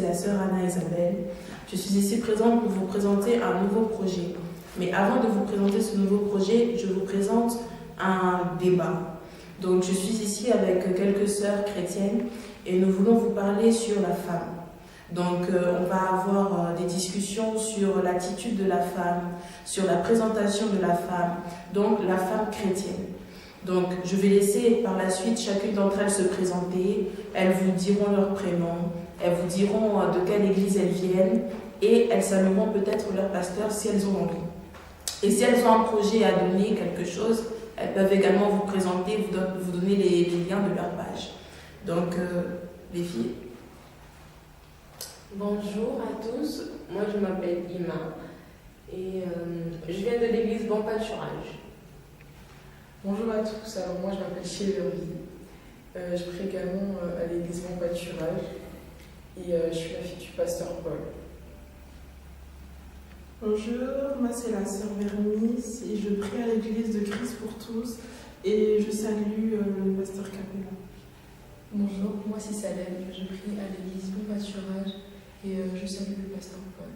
la sœur Anna Isabelle. Je suis ici présente pour vous présenter un nouveau projet. Mais avant de vous présenter ce nouveau projet, je vous présente un débat. Donc je suis ici avec quelques sœurs chrétiennes et nous voulons vous parler sur la femme. Donc on va avoir des discussions sur l'attitude de la femme, sur la présentation de la femme, donc la femme chrétienne. Donc je vais laisser par la suite chacune d'entre elles se présenter, elles vous diront leur prénom, elles vous diront de quelle église elles viennent et elles salueront peut-être leur pasteur si elles ont envie. Et si elles ont un projet à donner, quelque chose, elles peuvent également vous présenter, vous donner les liens de leur page. Donc les filles. Bonjour à tous, moi je m'appelle Ima et je viens de l'église Bon Pâturage. Bonjour à tous, alors moi je m'appelle Chévervie, je prie également à l'église Bon Pâturage et je suis la fille du pasteur Paul. Bonjour, moi c'est la sœur Vernice et je prie à l'église de Christ pour tous et je salue le pasteur Capella. Bonjour, moi c'est Salem, je prie à l'église Bon Pâturage et je salue le pasteur Paul.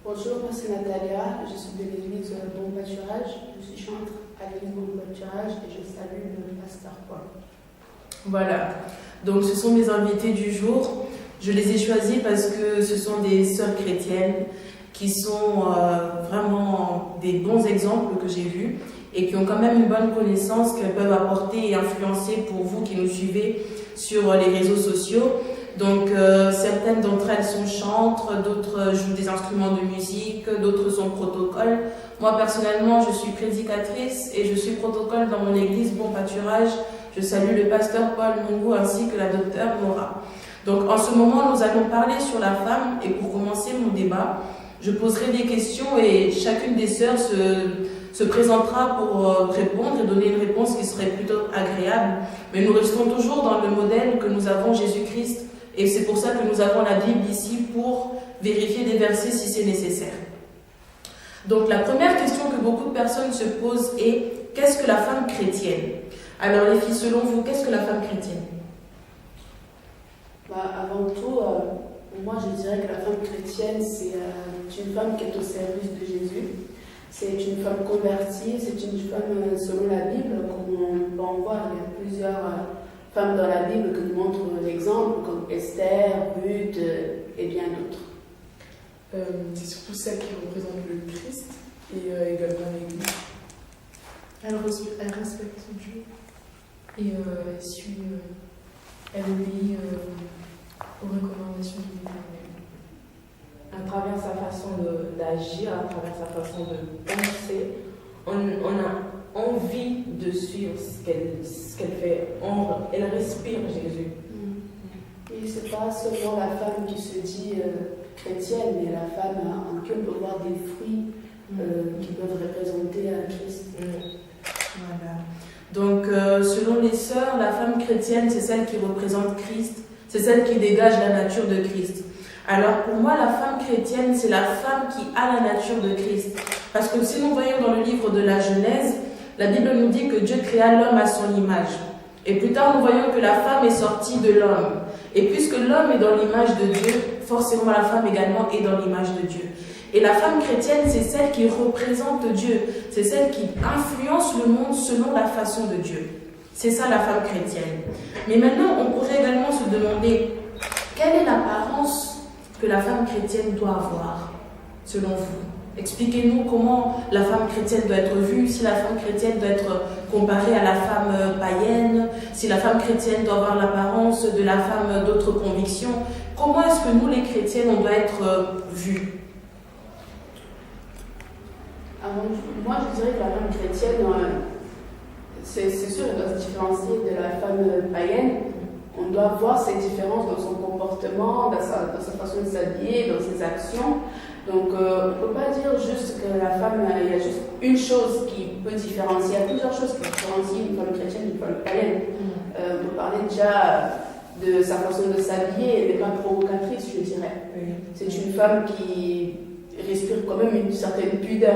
Bonjour, moi c'est Natalia, je suis de l'église Bon Pâturage, je suis chantre à l'église Bon Pâturage et je salue le pasteur Paul. Voilà, donc ce sont mes invités du jour. Je les ai choisis parce que ce sont des sœurs chrétiennes qui sont vraiment des bons exemples que j'ai vus et qui ont quand même une bonne connaissance qu'elles peuvent apporter et influencer pour vous qui nous suivez sur les réseaux sociaux. Donc certaines d'entre elles sont chantres, d'autres jouent des instruments de musique, d'autres sont protocoles. Moi personnellement je suis prédicatrice et je suis protocole dans mon église Bon Pâturage. Je salue le pasteur Paul Mungu ainsi que la docteure Nora. Donc en ce moment nous allons parler sur la femme et pour commencer mon débat, je poserai des questions et chacune des sœurs se présentera pour répondre et donner une réponse qui serait plutôt agréable. Mais nous restons toujours dans le modèle que nous avons Jésus-Christ et c'est pour ça que nous avons la Bible ici pour vérifier des versets si c'est nécessaire. Donc la première question que beaucoup de personnes se posent est: qu'est-ce que la femme chrétienne? Alors les filles, selon vous, qu'est-ce que la femme chrétienne? Avant tout, moi je dirais que la femme chrétienne c'est une femme qui est au service de Jésus. C'est une femme convertie, c'est une femme selon la Bible, comme on peut en voir, il y a plusieurs femmes dans la Bible qui nous montrent l'exemple, comme Esther, Ruth et bien d'autres. C'est surtout celle qui représente le Christ et également l'Église. Elle respecte Dieu. Et elle obéit aux recommandations du Éternel. À travers sa façon d'agir, à travers sa façon de penser, on a envie de suivre ce qu'elle fait. Elle respire Jésus. Et c'est pas seulement la femme qui se dit chrétienne, mais la femme en qui on peut voir des fruits qui peuvent représenter Christ. Voilà. Donc, selon les sœurs, la femme chrétienne, c'est celle qui représente Christ, c'est celle qui dégage la nature de Christ. Alors, pour moi, la femme chrétienne, c'est la femme qui a la nature de Christ. Parce que si nous voyons dans le livre de la Genèse, la Bible nous dit que Dieu créa l'homme à son image. Et plus tard, nous voyons que la femme est sortie de l'homme. Et puisque l'homme est dans l'image de Dieu, forcément la femme également est dans l'image de Dieu. Et la femme chrétienne, c'est celle qui représente Dieu. C'est celle qui influence le monde selon la façon de Dieu. C'est ça la femme chrétienne. Mais maintenant, on pourrait également se demander, quelle est l'apparence que la femme chrétienne doit avoir, selon vous? Expliquez-nous comment la femme chrétienne doit être vue, si la femme chrétienne doit être comparée à la femme païenne, si la femme chrétienne doit avoir l'apparence de la femme d'autres convictions. Comment est-ce que nous, les chrétiennes, on doit être vues? Moi, je dirais que la femme chrétienne, c'est sûr, elle doit se différencier de la femme païenne. On doit voir ces différences dans son comportement, dans sa façon de s'habiller, dans ses actions. Donc, on ne peut pas dire juste que la femme, il y a juste une chose qui peut différencier. Il y a plusieurs choses qui différencient une femme chrétienne d'une femme païenne. On peut parler déjà de sa façon de s'habiller, elle n'est pas provocatrice, je dirais. C'est une femme qui respire quand même une certaine pudeur.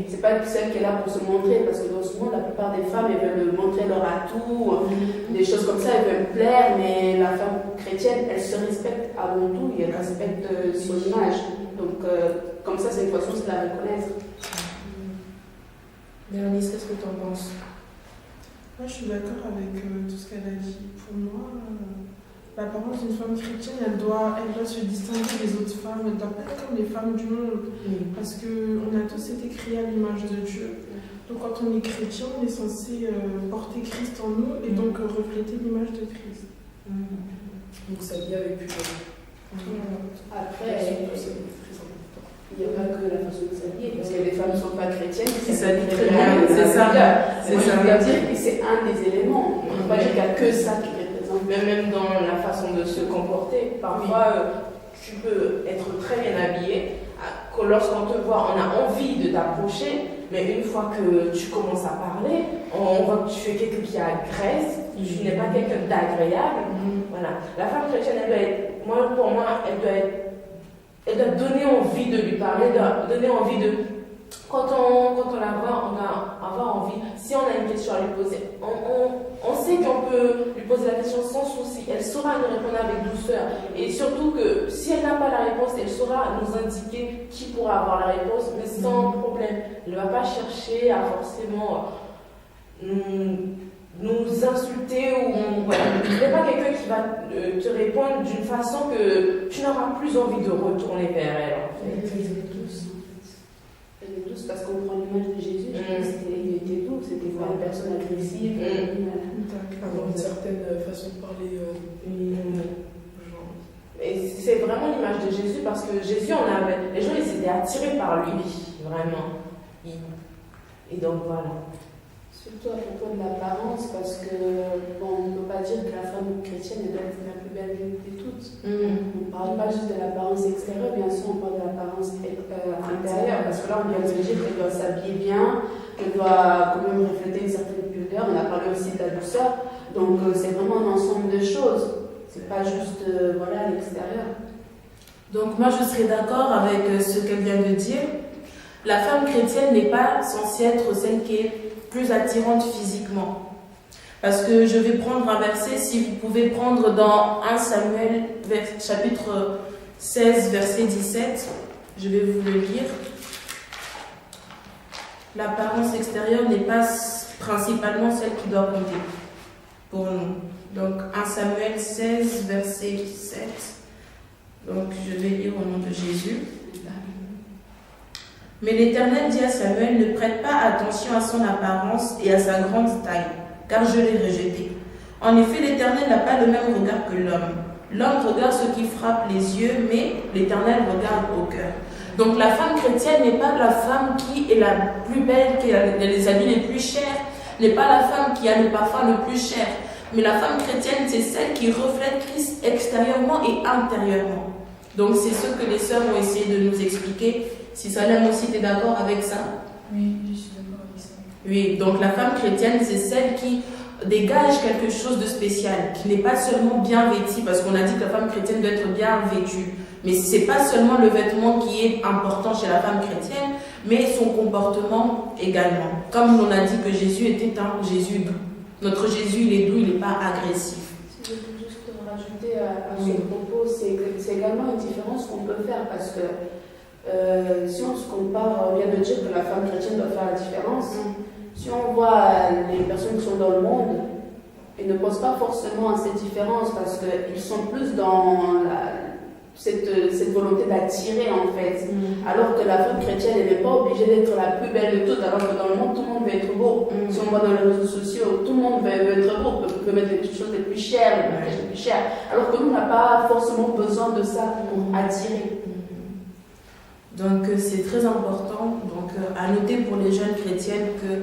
C'est pas celle qui est là pour se montrer, parce que dans ce monde, la plupart des femmes, elles veulent montrer leur atout, des choses comme ça, elles veulent plaire, mais la femme chrétienne, chrétienne, elle se respecte avant tout et elle respecte son image. Donc, comme ça, c'est une façon de la reconnaître. Bérénice, qu'est-ce que tu en penses? Moi, je suis d'accord avec tout ce qu'elle a dit. Pour moi, l'apparence d'une femme chrétienne, elle doit se distinguer des autres femmes. Elle ne doit pas être comme les femmes du monde. Parce qu'on a tous été créés à l'image de Dieu. Donc, quand on est chrétien, on est censé porter Christ en nous et donc refléter l'image de Christ. Donc ça vient avec plus Après, il n'y a pas que la façon de s'habiller, parce que les femmes ne sont pas chrétiennes, qui s'habillent très bien, c'est ça. C'est ça. Je veux dire que c'est un des éléments. On ne peut pas dire qu'il n'y a que ça qui représente. Mais même dans la façon de se comporter, parfois tu peux être très bien habillé. Lorsqu'on te voit, on a envie de t'approcher, mais une fois que tu commences à parler, on voit que tu es quelqu'un qui agresse, tu n'es pas quelqu'un d'agréable. Voilà. La femme chrétienne, elle doit être, pour moi, elle doit donner envie de lui parler, elle doit donner envie de. Quand on la voit, on va avoir envie. Si on a une question à lui poser, on sait qu'on peut lui poser la question sans souci. Elle saura nous répondre avec douceur. Et surtout que si elle n'a pas la réponse, elle saura nous indiquer qui pourra avoir la réponse, mais sans problème. Elle ne va pas chercher à forcément nous insulter ou voilà. Il n'y a pas quelqu'un qui va te répondre d'une façon que tu n'auras plus envie de retourner vers elle. En fait. Elle est douce parce qu'on prend l'image de Jésus. Il était doux, c'était pas une personne agressive. avoir une certaine façon de parler Et c'est vraiment l'image de Jésus parce que Jésus, les gens ils étaient attirés par lui, vraiment. Et donc voilà. Surtout à propos de l'apparence, parce que on ne peut pas dire que la femme chrétienne doit être la plus belle de toutes. On ne parle pas juste de l'apparence extérieure, bien sûr, on parle de l'apparence intérieure, parce que là on vient de dire qu'elle doit s'habiller bien, qu'elle doit quand même refléter une certaine pudeur. On a parlé aussi de la douceur, donc c'est vraiment un ensemble de choses. C'est pas juste l'extérieur. Donc moi je serais d'accord avec ce qu'elle vient de dire. La femme chrétienne n'est pas censée être celle qui est plus attirante physiquement. Parce que je vais prendre un verset, si vous pouvez prendre dans 1 Samuel chapitre 16 verset 17, je vais vous le lire. L'apparence extérieure n'est pas principalement celle qui doit compter pour nous. Donc 1 Samuel 16 verset 17. Donc je vais lire au nom de Jésus. Mais l'Éternel dit à Samuel, ne prête pas attention à son apparence et à sa grande taille, car je l'ai rejeté. En effet, l'Éternel n'a pas le même regard que l'homme. L'homme regarde ce qui frappe les yeux, mais l'Éternel regarde au cœur. Donc la femme chrétienne n'est pas la femme qui est la plus belle, qui a les habits les plus chers, n'est pas la femme qui a le parfum le plus cher. Mais la femme chrétienne, c'est celle qui reflète Christ extérieurement et intérieurement. Donc c'est ce que les sœurs ont essayé de nous expliquer. Si Salem aussi, tu es d'accord avec ça? Oui, je suis d'accord avec ça. Oui, donc la femme chrétienne, c'est celle qui dégage quelque chose de spécial, qui n'est pas seulement bien vêtue, parce qu'on a dit que la femme chrétienne doit être bien vêtue. Mais ce n'est pas seulement le vêtement qui est important chez la femme chrétienne, mais son comportement également. Comme on a dit que Jésus était un Jésus doux. Notre Jésus, il est doux, il n'est pas agressif. Si je peux juste rajouter à ce propos, c'est également une différence qu'on peut faire, parce que si on se compare, on vient de dire que la femme chrétienne doit faire la différence. Si on voit les personnes qui sont dans le monde, ils ne pensent pas forcément à cette différence parce qu'ils sont plus dans cette volonté d'attirer en fait. Alors que la femme chrétienne, elle n'est pas obligée d'être la plus belle de toutes, alors que dans le monde, tout le monde veut être beau. Si on voit dans les réseaux sociaux, tout le monde veut être beau, peut mettre les choses les plus chères, les maquillages les plus chers. Alors que nous, on n'a pas forcément besoin de ça pour attirer. Donc c'est très important à noter pour les jeunes chrétiennes que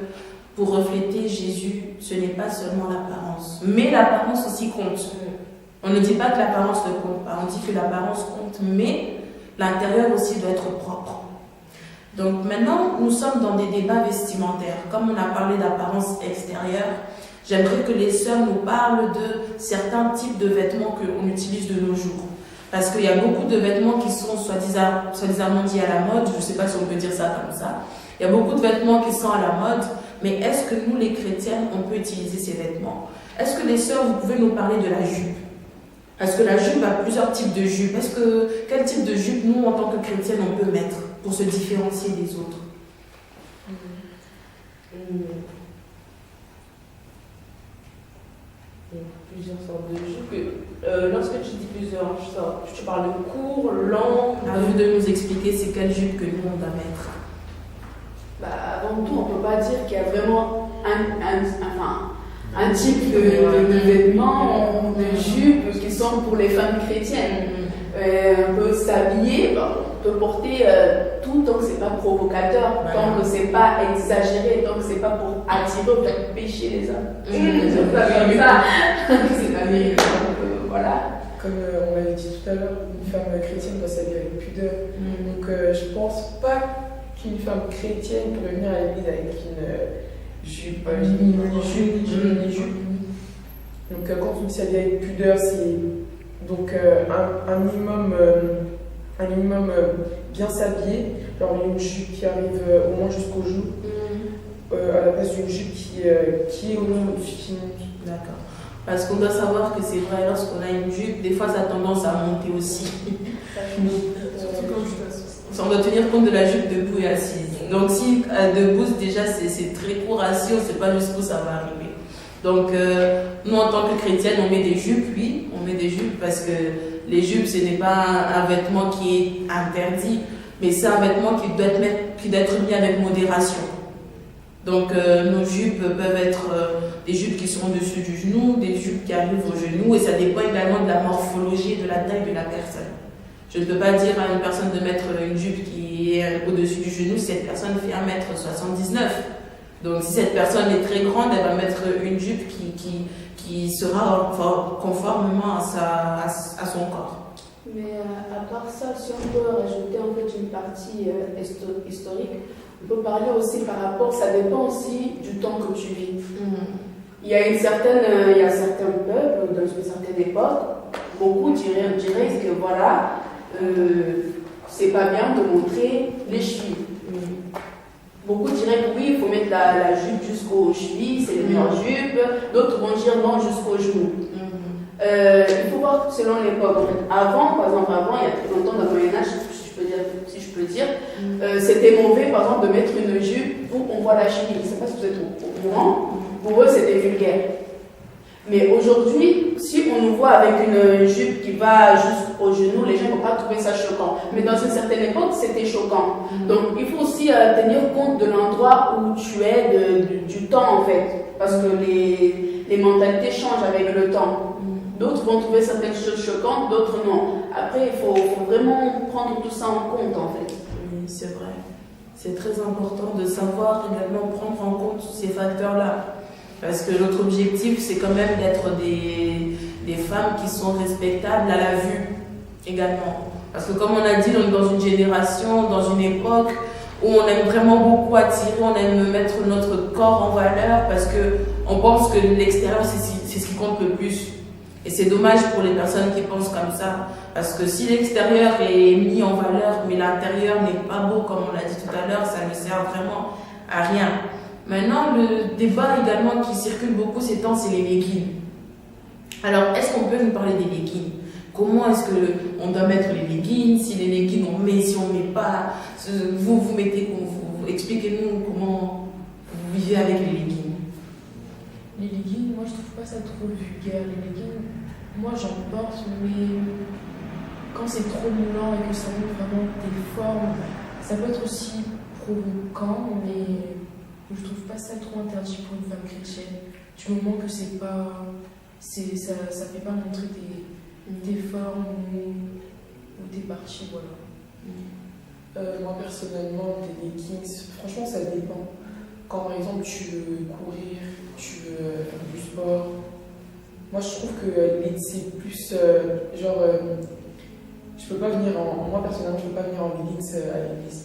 pour refléter Jésus, ce n'est pas seulement l'apparence, mais l'apparence aussi compte. On ne dit pas que l'apparence ne compte pas, on dit que l'apparence compte, mais l'intérieur aussi doit être propre. Donc maintenant, nous sommes dans des débats vestimentaires. Comme on a parlé d'apparence extérieure, j'aimerais que les sœurs nous parlent de certains types de vêtements qu'on utilise de nos jours. Parce qu'il y a beaucoup de vêtements qui sont soi-disant dit à la mode, je ne sais pas si on peut dire ça comme ça. Il y a beaucoup de vêtements qui sont à la mode, mais est-ce que nous, les chrétiennes, on peut utiliser ces vêtements? Est-ce que les sœurs, vous pouvez nous parler de la jupe? Parce que la jupe a plusieurs types de jupes. Quel type de jupe, nous, en tant que chrétienne, on peut mettre pour se différencier des autres? Il y a plusieurs sortes de jupes. Lorsque tu dis plusieurs sortes, tu parles de court, long. À vous de nous expliquer c'est quelle jupe que nous, on doit mettre. Avant tout, on ne peut pas dire qu'il y a vraiment un type de vêtements, de jupes qui sont pour les femmes chrétiennes. On peut s'habiller, on peut porter tout tant que ce n'est pas provocateur, tant que ce n'est pas exagéré, tant que ce n'est pas pour attirer ou faire pécher les hommes. C'est pas comme ça. C'est pas mérité. Voilà. Comme on l'avait dit tout à l'heure, une femme chrétienne doit s'habiller avec pudeur. Donc je pense pas qu'une femme chrétienne pourrait venir à l'église avec une jupe, mini-jupe. Donc quand on s'habille avec pudeur, c'est donc un minimum bien s'habiller. Alors une jupe qui arrive au moins jusqu'aux genoux, à la place d'une jupe qui est au long qui monte. D'accord. Parce qu'on doit savoir que c'est vrai, lorsqu'on a une jupe, des fois ça a tendance à monter aussi. Surtout quand je t'assois. On doit tenir compte de la jupe debout et assise. Donc si debout déjà c'est très court, assis, on ne sait pas jusqu'où ça va arriver. Donc nous en tant que chrétiennes, on met des jupes, oui, on met des jupes parce que les jupes ce n'est pas un vêtement qui est interdit, mais c'est un vêtement qui doit être mis avec modération. Donc nos jupes peuvent être des jupes qui sont au-dessus du genou, des jupes qui arrivent au genou, et ça dépend également de la morphologie et de la taille de la personne. Je ne peux pas dire à une personne de mettre une jupe qui est au-dessus du genou si cette personne fait 1m79. Donc si cette personne est très grande, elle va mettre une jupe qui sera conformément à son corps. Mais à part ça, si on peut rajouter en fait une partie historique, on peut parler aussi par rapport, ça dépend aussi du temps que tu vis. Il y a certains peuples, dans une certaine époque, beaucoup diraient que voilà, c'est pas bien de montrer les chevilles. Beaucoup diraient que oui, il faut mettre la jupe jusqu'aux chevilles, c'est les meilleures jupes. D'autres vont dire non, jusqu'aux genoux. Il faut voir selon l'époque. En fait, avant, il y a très longtemps, dans le Moyen-Âge, si je peux dire, c'était mauvais, par exemple, de mettre une jupe où on voit la cheville. Je ne sais pas si vous êtes au courant. Pour eux, c'était vulgaire. Mais aujourd'hui, si on nous voit avec une jupe qui va jusqu'au genou, les gens ne vont pas trouver ça choquant. Mais dans une certaine époque, c'était choquant. Donc, il faut aussi tenir compte de l'endroit où tu es, du temps, en fait. Parce que les mentalités changent avec le temps. D'autres vont trouver certaines choses choquantes, d'autres non. Après, il faut vraiment prendre tout ça en compte, en fait. Oui, c'est vrai. C'est très important de savoir également prendre en compte ces facteurs-là. Parce que notre objectif, c'est quand même d'être des femmes qui sont respectables à la vue également. Parce que comme on a dit, on est dans une génération, dans une époque où on aime vraiment beaucoup attirer, on aime mettre notre corps en valeur parce qu'on pense que l'extérieur, c'est ce qui compte le plus. Et c'est dommage pour les personnes qui pensent comme ça. Parce que si l'extérieur est mis en valeur, mais l'intérieur n'est pas beau, comme on l'a dit tout à l'heure, ça ne sert vraiment à rien. Maintenant, le débat également qui circule beaucoup ces temps, c'est les leggings. Alors, est-ce qu'on peut nous parler des leggings? Comment est-ce qu'on doit mettre les leggings? Si les leggings on met, si on ne met pas, vous mettez, expliquez-nous comment vous vivez avec les leggings. Les leggings, moi je trouve pas ça trop vulgaire. Les leggings, moi j'en porte, mais quand c'est trop moulant et que ça montre vraiment tes formes, ça peut être aussi provoquant, mais je trouve pas ça trop interdit pour une femme chrétienne. Du moment que c'est pas, ça fait pas montrer tes formes ou tes parties, voilà. Moi personnellement, des leggings, franchement ça dépend. Quand par exemple tu veux courir, tu veux faire du sport, moi je trouve que c'est plus je peux pas venir moi personnellement je peux pas venir en leggings à l'église.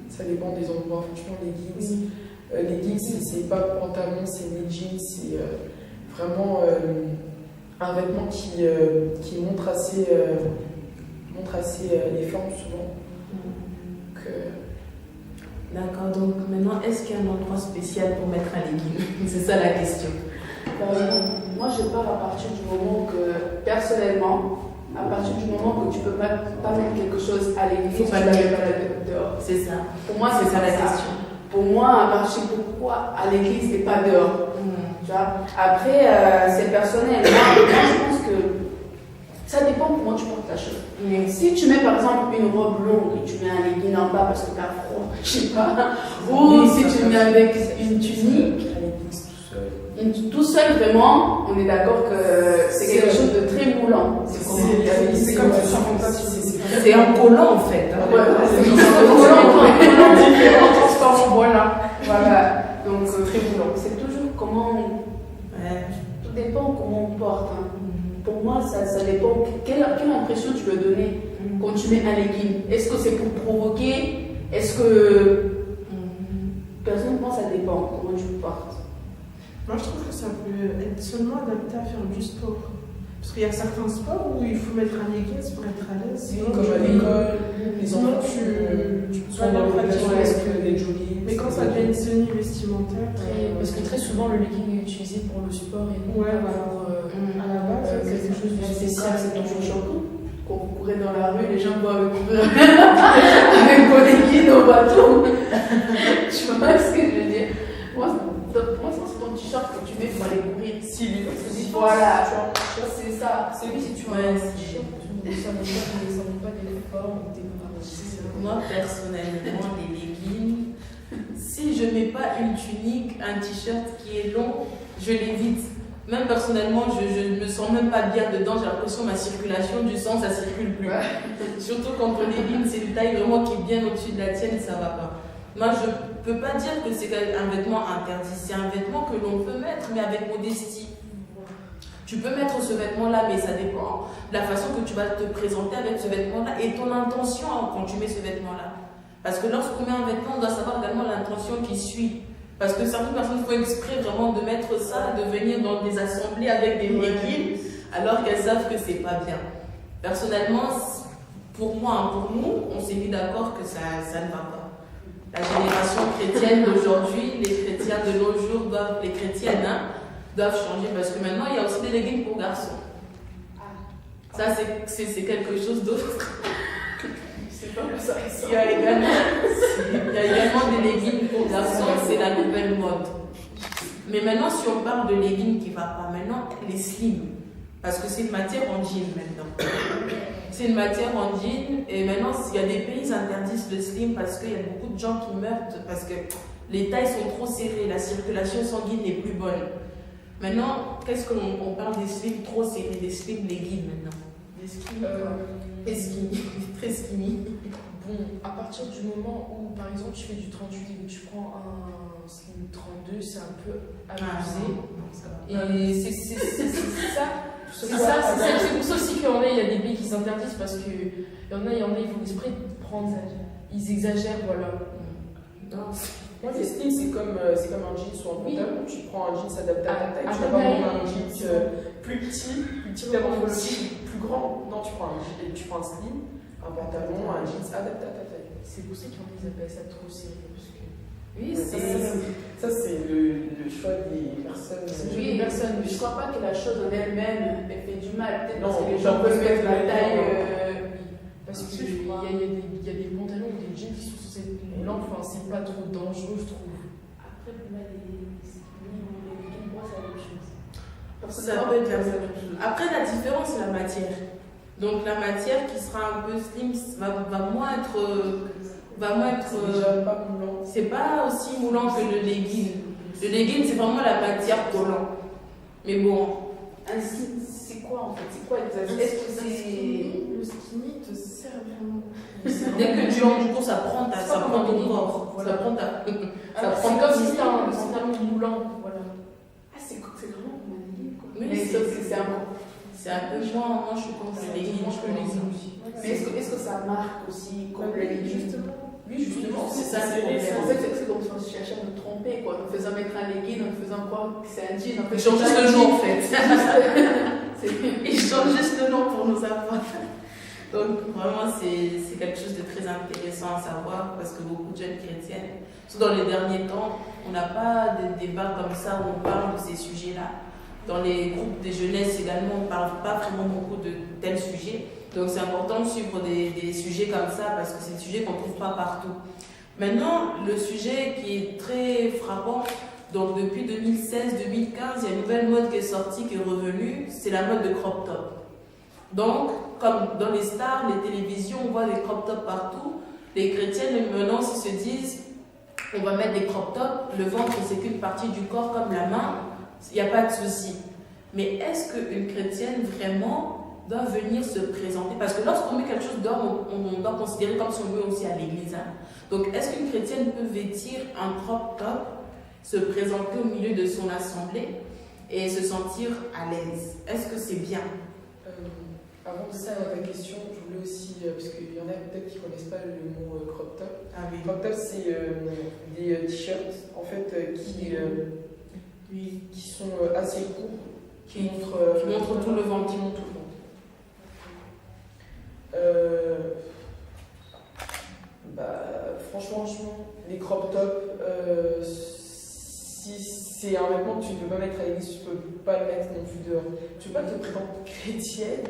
Ça dépend des endroits, franchement leggings. Leggings c'est pas pantalon, c'est des jeans, c'est vraiment un vêtement qui montre assez les formes souvent. D'accord, donc maintenant, est-ce qu'il y a un endroit spécial pour mettre un legging? C'est ça la question. moi je pars à partir du moment que, personnellement, à partir du moment que tu peux pas mettre quelque chose à l'église, tu pas ne le mets mettre. pas dehors. C'est ça. Pour moi, C'est c'est ça la ça. question. Pour moi, à partir de pourquoi à l'église et pas dehors. Tu vois. Après, c'est personnel. Moi, je pense que ça dépend comment tu portes la chose. Si tu mets par exemple une robe longue et tu mets un legging en bas parce que tu as froid, je sais pas, ou si tu mets avec une tunique, tout seul vraiment, on est d'accord que c'est quelque chose de très moulant. C'est comme ça, C'est un collant en fait. Hein. Ouais, c'est collant transparent, voilà. Donc très moulant. C'est toujours comment. Tout dépend comment on porte. Hein. Pour moi, ça dépend. Quelle impression tu veux donner quand tu mets un legging? Est-ce que c'est pour provoquer? Est-ce que. Personnellement, ça dépend comment tu le portes. Moi, je trouve que ça peut être seulement adapté à faire du sport. Parce qu'il y a certains sports où il faut mettre un leggings pour être à l'aise. Sinon, Comme à l'école, les sinon, enfants tu peux sont dans l'obligation pratiquer. que des joggings. Mais quand ça devient une tenue vestimentaire, Parce que très souvent, le legging est utilisé pour le sport et non Ouais, pas voilà. pour à la base, quelque chose de spécial. C'est toujours choquant. Quand vous courez dans la rue, les gens doivent courir avec vos leggings au bateau. Tu vois ce que je veux dire? Moi, c'est ton t-shirt que tu mets pour aller courir. Voilà, c'est ça. C'est oui, si tu Ouais, as un c'est- t-shirt, ça ne pas des formes, des Moi personnellement, les leggings, si je mets pas une tunique, un t-shirt qui est long, je l'évite. Même personnellement, je ne me sens même pas bien dedans. J'ai l'impression que ma circulation du sang, ça circule plus. Surtout quand ton legging, c'est une taille vraiment qui est bien au-dessus de la tienne, ça va pas. Moi, je peux pas dire que c'est un vêtement interdit. C'est un vêtement que l'on peut mettre, mais avec modestie. Tu peux mettre ce vêtement-là, mais ça dépend de la façon que tu vas te présenter avec ce vêtement-là et ton intention quand tu mets ce vêtement-là. Parce que lorsqu'on met un vêtement, on doit savoir également l'intention qui suit. Parce que certaines personnes font exprès vraiment de mettre ça, de venir dans des assemblées avec des leggings, alors qu'elles savent que c'est pas bien. Personnellement, pour moi, pour nous, on s'est mis d'accord que ça ne va pas. La génération chrétienne d'aujourd'hui, les chrétiens de nos jours doivent, les chrétiennes, doivent changer parce que maintenant il y a aussi des leggings pour garçons. Ça c'est quelque chose d'autre. C'est pas ça. Il y a également des leggings pour garçons, c'est la nouvelle mode. Mais maintenant si on parle de leggings qui ne va pas, maintenant les slim, parce que c'est une matière en jean maintenant. C'est une matière en jean et maintenant il y a des pays qui interdisent le slim parce qu'il y a beaucoup de gens qui meurent parce que les tailles sont trop serrées, la circulation sanguine n'est plus bonne. Maintenant, qu'est-ce qu'on parle des slims trop serrés, des slim leggings maintenant? Des slim très skinny, très skinny. Bon, à partir du moment où, par exemple, tu fais du 38 et que tu prends un slim 32, c'est un peu abusé. Et c'est ça. C'est pour ça aussi qu'il y en a, il y a des pays qui s'interdisent parce qu'il y en a, ils font exprès de prendre. Ils exagèrent, voilà. Non. Moi, les slim, c'est comme un jeans ou un pantalon. Tu prends un jeans adapté à ta taille. Tu vas pas prendre un jeans plus petit, d'abord plus grand. Non, tu prends un slim, un pantalon, un jeans adapté à ta taille. C'est pour ça qu'ils appellent ça trop serré. Parce que... Oui, ça, c'est le choix des personnes. Oui, personne. Je ne crois pas que la chose en elle-même elle fait du mal. Peut-être parce Non, que les gens peuvent mettre la taille. Parce qu'il y a des pantalons ou des jeans qui sont censés être longs, enfin, c'est pas trop dangereux, je trouve. Après, pour moi, les leggings, moi, c'est la même chose. Ça peut être la même chose. Après, la différence, c'est la matière. Donc, la matière qui sera un peu slim va moins être. C'est déjà pas moulant. C'est pas aussi moulant que le legging. Le legging, c'est vraiment la matière collante. Mais bon. Un slim, c'est quoi en fait? C'est quoi exactement? Est-ce que c'est. le skinny te sert vraiment. Dès que tu rentres du coup, ça prend ton corps. Voilà. Ça prend ta. C'est comme si c'était un pantalon moulant. Voilà. Ah, c'est vraiment comme un legging quoi. Oui, Mais sauf que c'est un. C'est un peu moins. Moi, je suis contre les leggings. Moi, je peux les aussi. Mais est-ce que ça marque aussi comme le legging? Oui, justement, c'est ça le problème. En fait, c'est comme si on cherchait à nous tromper, quoi. En faisant mettre un legging, en faisant croire que c'est un jean. En fait, Ils changent juste le nom, en fait. C'est- Ils changent juste le nom pour nous avoir. Donc, vraiment, c'est quelque chose de très intéressant à savoir parce que beaucoup de jeunes chrétiennes, surtout dans les derniers temps, on n'a pas de débat comme ça où on parle de ces sujets-là. dans les groupes des jeunesses également, on ne parle pas vraiment beaucoup de tels sujets. Donc c'est important de suivre des sujets comme ça parce que c'est des sujets qu'on ne trouve pas partout. Maintenant, le sujet qui est très frappant, donc depuis 2016-2015, il y a une nouvelle mode qui est sortie, qui est revenue, c'est la mode de crop top. Donc, comme dans les stars, les télévisions, on voit des crop tops partout. Les chrétiennes, maintenant, s'ils se disent, on va mettre des crop tops, le ventre, c'est qu'une partie du corps comme la main, il n'y a pas de souci. Mais est-ce qu'une chrétienne, vraiment, doit venir se présenter? Parce que lorsqu'on met quelque chose d'homme, on doit considérer comme si on met aussi à l'église. Hein. Donc, est-ce qu'une chrétienne peut vêtir un crop top, se présenter au milieu de son assemblée et se sentir à l'aise? Est-ce que c'est bien? Avant de ça, ma question, je voulais aussi, parce qu'il y en a peut-être qui ne connaissent pas le mot crop top. Ah oui. Crop top, c'est des t-shirts en fait, qui sont assez courts, qui montrent tout le ventre. Qui montrent tout le ventre. Franchement, les crop tops, si c'est un vêtement que tu ne peux pas mettre à l'église, tu ne peux pas le mettre non plus dehors. Tu ne peux pas te présenter chrétienne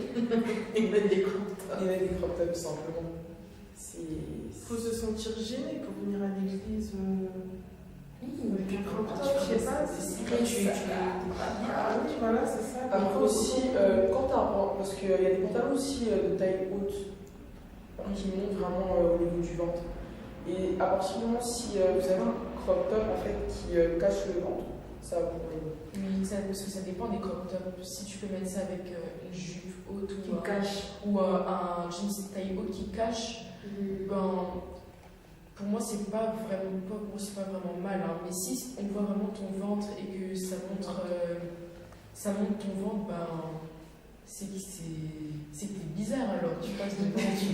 et mettre des crop tops. Et mettre des crop tops, simplement. Il faut se sentir gêné pour venir à l'église. Avec un crop top, je sais pas. Ah oui, voilà, c'est ça. Après aussi, quand tu as parce qu'il y a des pantalons aussi de taille haute qui montent vraiment au niveau du ventre. Et à partir du moment si vous avez un crop top en fait qui cache le ventre, ça va pour vous. Oui, parce que ça dépend des crop tops. Si tu peux mettre ça avec une jupe haute Qui cache. ou un jeans taille haute qui cache, ben, pour moi c'est pas vraiment mal. Hein. Mais si on voit vraiment ton ventre et que ça montre ton ventre, ben c'est que t'es bizarre alors. Tu passes devant, tu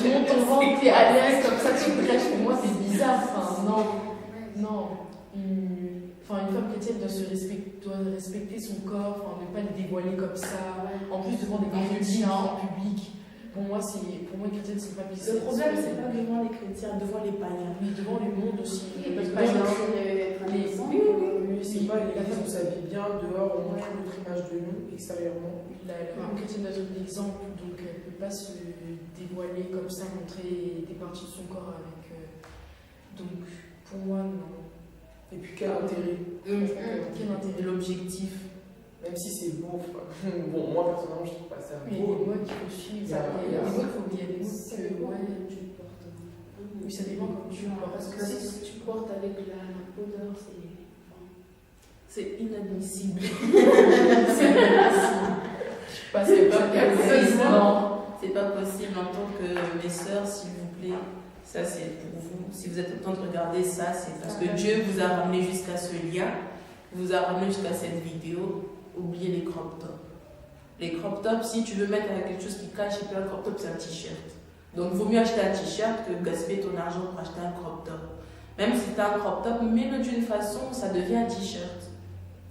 montes ton ventre, t'es à l'aise comme ça, tu te caches. Pour moi c'est bizarre. Enfin, non. Une femme chrétienne doit respecter son corps, ne pas le dévoiler comme ça. En plus devant des chrétiens en public. Pour moi, une chrétienne, c'est pas bizarre. Le problème, c'est pas devant les chrétiens, devant les païens. Mais devant le monde aussi. Parce que c'est pas l'église, on s'habille bien dehors, on montre notre image de nous extérieurement. La femme chrétienne doit donner l'exemple, donc elle ne peut pas se dévoiler comme ça, montrer des parties de son corps avec. Donc pour moi, non. Et puis quel intérêt? Quel intérêt? L'objectif. Même si c'est beau, bon, moi personnellement, je trouve pas ça Mais il y a beau. des modes qu'il faut suivre. Il y a des modes que oui, ça dépend comme tu le portes. Parce que si tu portes avec la poudre, c'est inadmissible. C'est pas possible. Non, c'est pas possible en tant que mes sœurs, s'il vous plaît. Ça, c'est pour vous. Si vous êtes en train de regarder ça, c'est parce que Dieu vous a ramené jusqu'à ce lien, vous a ramené jusqu'à cette vidéo. Oubliez les crop tops. Les crop tops, si tu veux mettre avec quelque chose qui cache, et puis un crop top, c'est un t-shirt. Donc, il vaut mieux acheter un t-shirt que gaspiller ton argent pour acheter un crop top. Même si tu as un crop top, mets-le d'une façon, ça devient un t-shirt.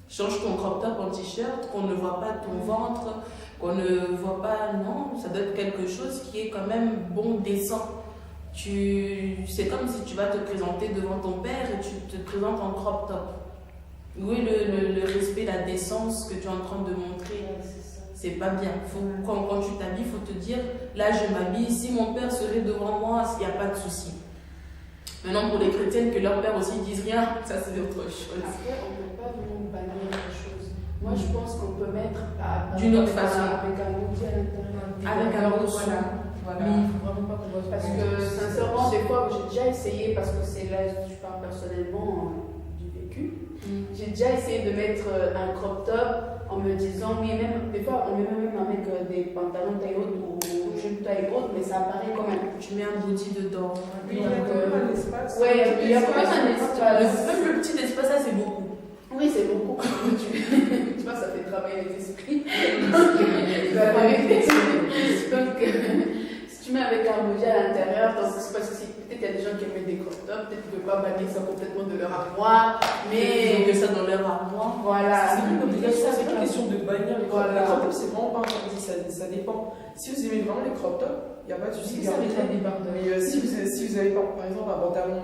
Change ton crop top en t-shirt, qu'on ne voit pas ton ventre, qu'on ne voit pas, non, ça doit être quelque chose qui est quand même bon, décent. C'est comme si tu vas te présenter devant ton père et tu te présentes en crop top. Où est le respect, la décence que tu es en train de montrer? C'est pas bien. Quand tu t'habilles, il faut te dire, là je m'habille, si mon père serait devant moi, il n'y a pas de souci. Maintenant, pour les chrétiennes, que leur père aussi disent rien, ça c'est autre chose. Après, on ne peut pas vraiment bannir les choses. Moi, je pense qu'on peut mettre d'une autre façon. Avec un outil à l'intérieur. Avec un autre, voilà. Mais il ne faut vraiment pas qu'on voit. Parce que, sincèrement, des fois, j'ai déjà essayé, parce que c'est là, je parle personnellement du vécu. J'ai déjà essayé de mettre un crop top en me disant, mais même, des fois, on met même avec des pantalons taille haute ou jupes taille haute, mais ça apparaît quand même. Tu mets un body dedans. Oui, il y a quand même un espace. Ouais, il y a quand même un espace. Même le petit espace, ça c'est beaucoup. Oui, c'est beaucoup. Tu vois, ça fait travailler les esprits. Donc, si tu mets avec un body à l'intérieur, c'est parce que peut-être il y a des gens qui aiment des crop tops, peut-être qu'ils ne peuvent pas bannir ça complètement de leur armoire, mais. Ils ont que ça dans leur armoire. Voilà. C'est une obligation, c'est pas une question de bannir les crop tops. Voilà. Les crop tops, c'est vraiment pas interdit, ça dépend. Si vous aimez vraiment les crop tops, il n'y a pas de souci. Ça avec la débardeur. Mais si vous avez par exemple un pantalon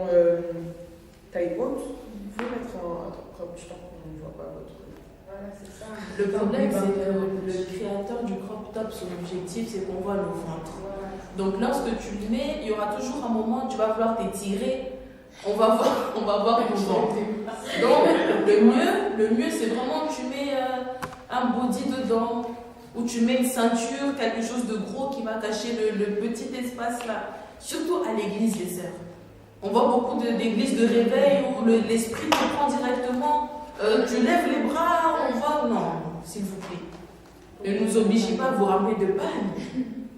taille haute, vous pouvez mettre un crop top, on ne voit pas votre. Voilà, c'est ça. Le problème, c'est que le créateur du crop top, son objectif, c'est qu'on voit le ventre. Voilà. Donc lorsque tu le mets, il y aura toujours un moment où tu vas vouloir t'étirer, on va voir ton ventre. Donc le mieux c'est vraiment tu mets un body dedans, ou tu mets une ceinture, quelque chose de gros qui va cacher le petit espace là. Surtout à l'église, les sœurs. On voit beaucoup d'églises de réveil où l'esprit te prend directement, tu lèves les bras, on voit. Non, s'il vous plaît. Ne nous obligez pas à vous ramener de panne.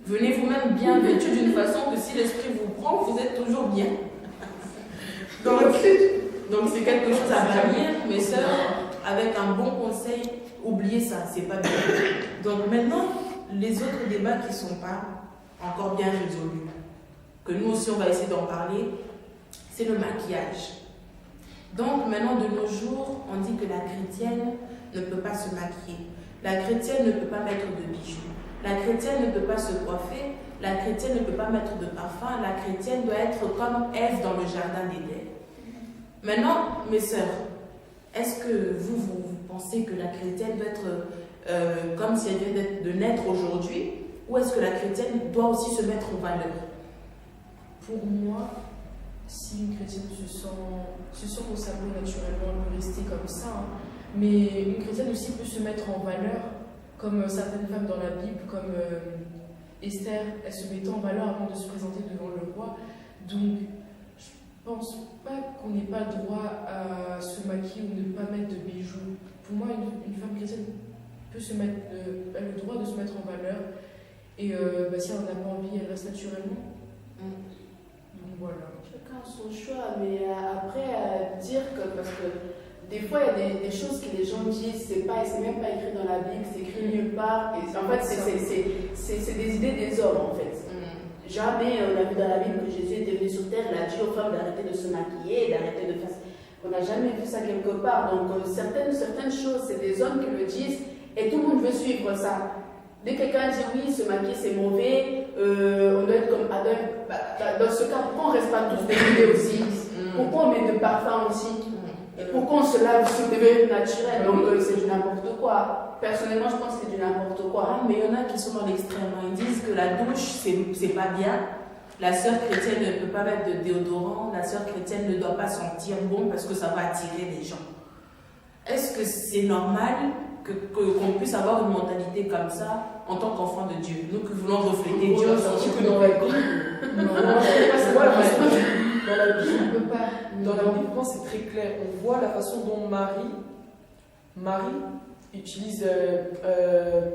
Venez vous-même bien vêtu d'une façon que si l'esprit vous prend, vous êtes toujours bien. Donc c'est quelque chose à bannir, mes sœurs, avec un bon conseil, oubliez ça, c'est pas bien. Donc maintenant, les autres débats qui ne sont pas encore bien résolus, que nous aussi on va essayer d'en parler, c'est le maquillage. Donc maintenant de nos jours, on dit que la chrétienne ne peut pas se maquiller, la chrétienne ne peut pas mettre de bijoux, la chrétienne ne peut pas se coiffer, la chrétienne ne peut pas mettre de parfum, la chrétienne doit être comme Ève dans le jardin d'Éden. Maintenant, mes sœurs, est-ce que vous pensez que la chrétienne doit être comme si elle vient de naître aujourd'hui, ou est-ce que la chrétienne doit aussi se mettre en valeur? Pour moi, si une chrétienne se sent au cerveau naturellement, elle peut rester comme ça. Hein. Mais une chrétienne aussi peut se mettre en valeur, comme certaines femmes dans la Bible, comme Esther, elle se mettait en valeur avant de se présenter devant le roi. Donc, je pense pas qu'on n'ait pas le droit à se maquiller ou ne pas mettre de bijoux. Pour moi, une femme chrétienne peut se mettre, a le droit de se mettre en valeur. Et si elle n'en a pas envie, elle reste naturellement. Donc voilà. Chacun son choix, mais après, dire que, parce que des fois, il y a des choses que les gens disent, c'est même pas écrit dans la Bible, c'est écrit nulle part. Et en fait, c'est des idées des hommes, en fait. Jamais on a vu dans la Bible que Jésus était venu sur terre, il a dit aux femmes d'arrêter de se maquiller, d'arrêter de faire ça. On n'a jamais vu ça quelque part. Donc, certaines choses, c'est des hommes qui le disent, et tout le monde veut suivre ça. Dès que quelqu'un dit oui, se maquiller c'est mauvais, on doit être comme Adam. Dans ce cas, pourquoi on ne reste pas tous dénudés aussi? Pourquoi on met de parfum aussi? Pourquoi on se lave sur des vêtements naturels? Donc c'est du n'importe quoi. Personnellement, je pense que c'est du n'importe quoi. Mais il y en a qui sont dans l'extrême. Ils disent que la douche, c'est pas bien. La sœur chrétienne ne peut pas mettre de déodorant. La sœur chrétienne ne doit pas sentir bon parce que ça va attirer les gens. Est-ce que c'est normal qu'on puisse avoir une mentalité comme ça en tant qu'enfant de Dieu? Nous qui voulons refléter Dieu. Dans la Bible, on peut pas. Dans la Bible, c'est très clair. On voit la façon dont Marie utilise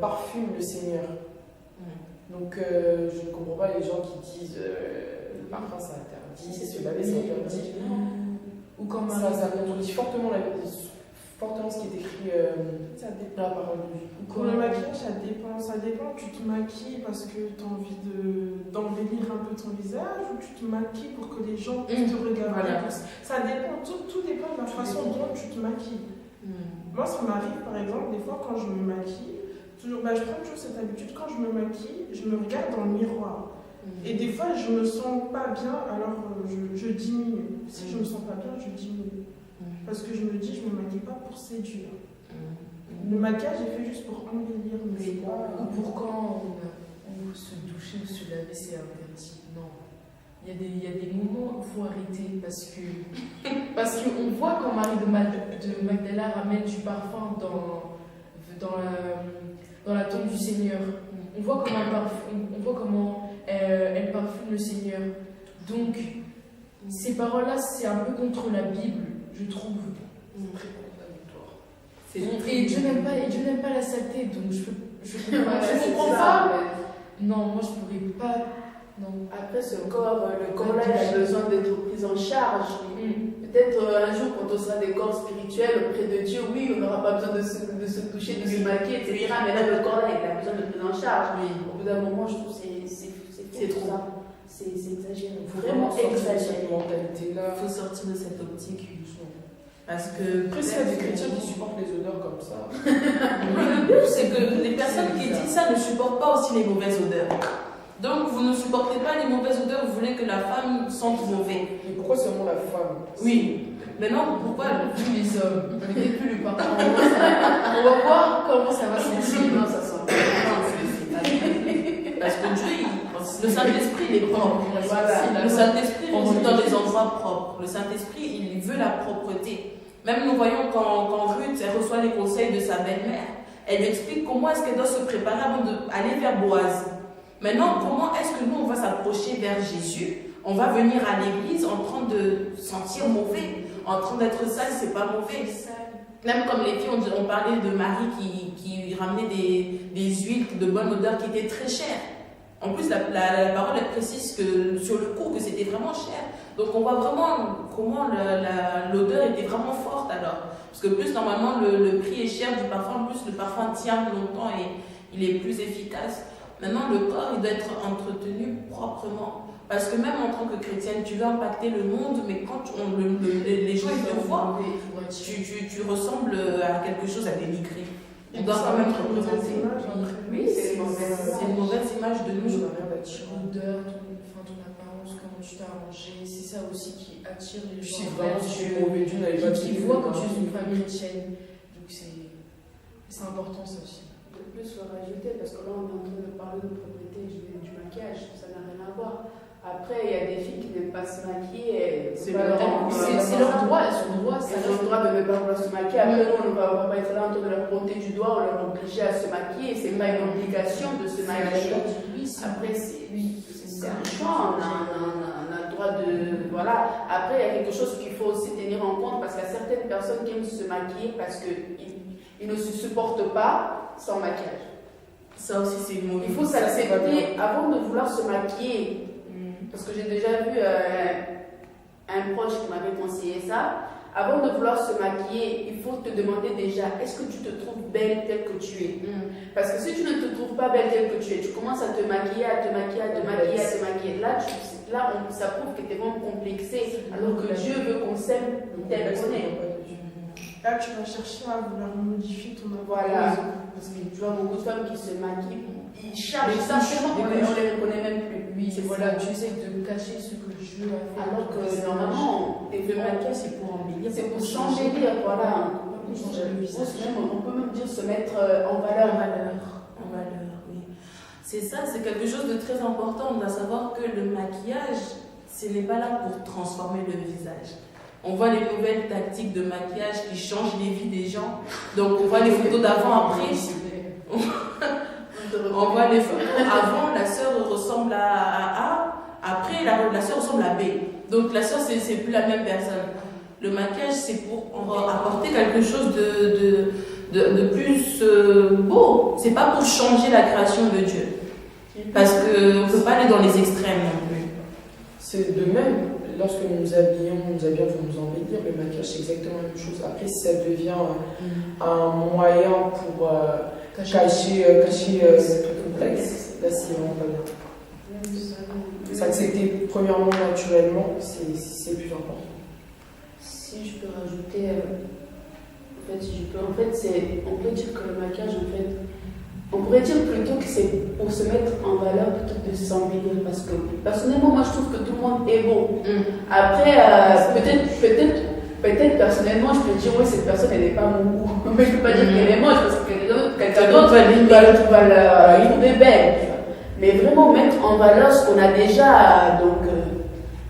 parfume le Seigneur. Donc je ne comprends pas les gens qui disent le parfum c'est interdit, c'est se laver c'est interdit. Ou comme ça contredit fortement ce qui est écrit dans la parole de Dieu. Pour le maquillage, ça dépend. Tu te maquilles parce que tu as envie d'embellir un peu ton visage, ou tu te maquilles pour que les gens puissent te regarder. Voilà. Ça dépend, tout dépend de la façon dont tu te maquilles. Moi, ça m'arrive, par exemple, des fois quand je me maquille, je prends toujours cette habitude, quand je me maquille, je me regarde dans le miroir. Et des fois, je me sens pas bien, alors je diminue. Si je me sens pas bien, je diminue. Parce que je me dis, je me maquille pas pour séduire. Le maquillage est fait juste pour embellir, mais c'est pas... Ou pour quand on veut se doucher ou se laver, c'est interdit. Non. Il y a des moments où il faut arrêter parce qu'on voit quand Marie de Magdala ramène du parfum dans la tombe du Seigneur. On voit comment elle parfume le Seigneur. Donc, ces paroles-là, c'est un peu contre la Bible, je trouve. C'est très contradictoire. Et Dieu n'aime pas la saleté, donc je comprends ça, pas. Non, moi je pourrais pas. Non. Après, ce corps-là, il a besoin d'être pris en charge. Peut-être un jour, quand on sera des corps spirituels auprès de Dieu, oui, on n'aura pas besoin de se toucher, de se maquiller, etc. Mais là, le corps-là, il a besoin de prise en charge. Au bout d'un moment, je trouve que c'est trop ça. C'est exagéré. Il faut vraiment exagéré. exagéré. Il faut sortir de cette optique. Parce que. Après, s'il y a des chrétiens qui supportent les odeurs comme ça. Le but, c'est que les personnes qui disent ça ne supportent pas aussi les mauvaises odeurs. Donc, vous ne supportez pas les mauvaises odeurs, vous voulez que la femme sente mauvais. Mais pourquoi seulement la femme? Oui, Maintenant, pourquoi Vu les hommes, ils connaissent plus le parfum. On va voir comment ça va sentir. Non, ça sent Parce que Dieu, le Saint-Esprit, il est propre. Voilà. Le Saint-Esprit réside dans des endroits propres. Le Saint-Esprit, il veut la propreté. Même nous voyons quand Ruth elle reçoit les conseils de sa belle-mère, elle lui explique comment est-ce qu'elle doit se préparer avant d'aller vers Boaz. Maintenant, comment est-ce que nous, on va s'approcher vers Jésus? On va venir à l'église en train de sentir mauvais, en train d'être sale, c'est pas mauvais. Même comme les filles, on parlait de Marie qui ramenait des huiles de bonne odeur qui étaient très chères. En plus, la parole elle précise que sur le coup que c'était vraiment cher. Donc on voit vraiment comment l'odeur était vraiment forte alors. Parce que plus normalement le prix est cher du parfum, plus le parfum tient longtemps et il est plus efficace. Maintenant le corps il doit être entretenu proprement. Parce que même en tant que chrétienne, tu veux impacter le monde, mais quand les gens ils te voient, tu ressembles à quelque chose à dénigrer. On doit quand même te représenter. Oui, c'est une mauvaise image de nous. L'odeur, ton apparence, comment tu t'es arrangé, c'est ça aussi qui attire les gens. Si vraiment tu es mauvais, Dieu n'avait pas qui voient que tu es une femme chrétienne. Donc c'est important ça aussi. De plus, il faut rajouter, parce que là on est en train de parler de propriété du maquillage, ça n'a rien à voir. Après, il y a des filles qui n'aiment pas se maquiller. C'est leur droit, elles ont le droit. Elles ont le droit de ne pas vouloir se maquiller. Après, nous, on ne va pas être là en train de leur pointer du doigt ou leur obliger à se maquiller. C'est pas une obligation de se maquiller. Après, c'est un choix. On a le droit de. Voilà. Après, il y a quelque chose qu'il faut aussi tenir en compte parce qu'il y a certaines personnes qui aiment se maquiller parce qu'ils ne se supportent pas sans maquillage. Ça aussi, c'est une mauvaise. Il faut s'accepter avant de vouloir se maquiller. Parce que j'ai déjà vu un proche qui m'avait conseillé ça. Avant de vouloir se maquiller, il faut te demander déjà, est-ce que tu te trouves belle telle que tu es? Parce que si tu ne te trouves pas belle telle que tu es, tu commences à te maquiller, à te maquiller, à te maquiller, à te maquiller. Là, ça prouve que tu es vraiment complexé, alors que Dieu veut qu'on s'aime tel qu'on est. Là, tu vas chercher à vouloir modifier ton apparence. Voilà. Parce que tu vois beaucoup de femmes qui se maquillent, ils chargent simplement, on les reconnaît même plus. Oui, c'est voilà, tu essaies de cacher ce que Dieu a fait. Alors que normalement, le maquillage c'est pour embellir. C'est pour s'embellir, voilà. On peut même dire se mettre en valeur. En valeur, oui. C'est ça, c'est quelque chose de très important. On doit savoir que le maquillage, ce n'est pas là pour transformer le visage. On voit les nouvelles tactiques de maquillage qui changent les vies des gens. Donc on voit les photos d'avant-après. On voit les photos avant, la sœur ressemble à A, après la sœur ressemble à B. Donc la sœur, c'est plus la même personne. Le maquillage, c'est pour apporter quelque chose de plus beau. C'est pas pour changer la création de Dieu. Parce qu'on ne peut pas aller dans les extrêmes non plus. C'est de même, lorsque nous nous habillons pour nous embellir, le maquillage, c'est exactement la même chose. Après, si ça devient un moyen pour cacher tout complexe, là, c'est vraiment pas bien. S'accepter premièrement naturellement, c'est plus important. Si je peux rajouter, on peut dire que le maquillage, on pourrait dire plutôt que c'est pour se mettre en valeur plutôt que de s'embellir, parce que personnellement, moi je trouve que tout le monde est beau. Après, peut-être personnellement, je peux dire, oui, cette personne elle n'est pas mon goût. Mais je ne peux pas dire qu'elle est moche, parce que quelqu'un d'autre va la trouver belle. Mais vraiment mettre en valeur ce qu'on a déjà, donc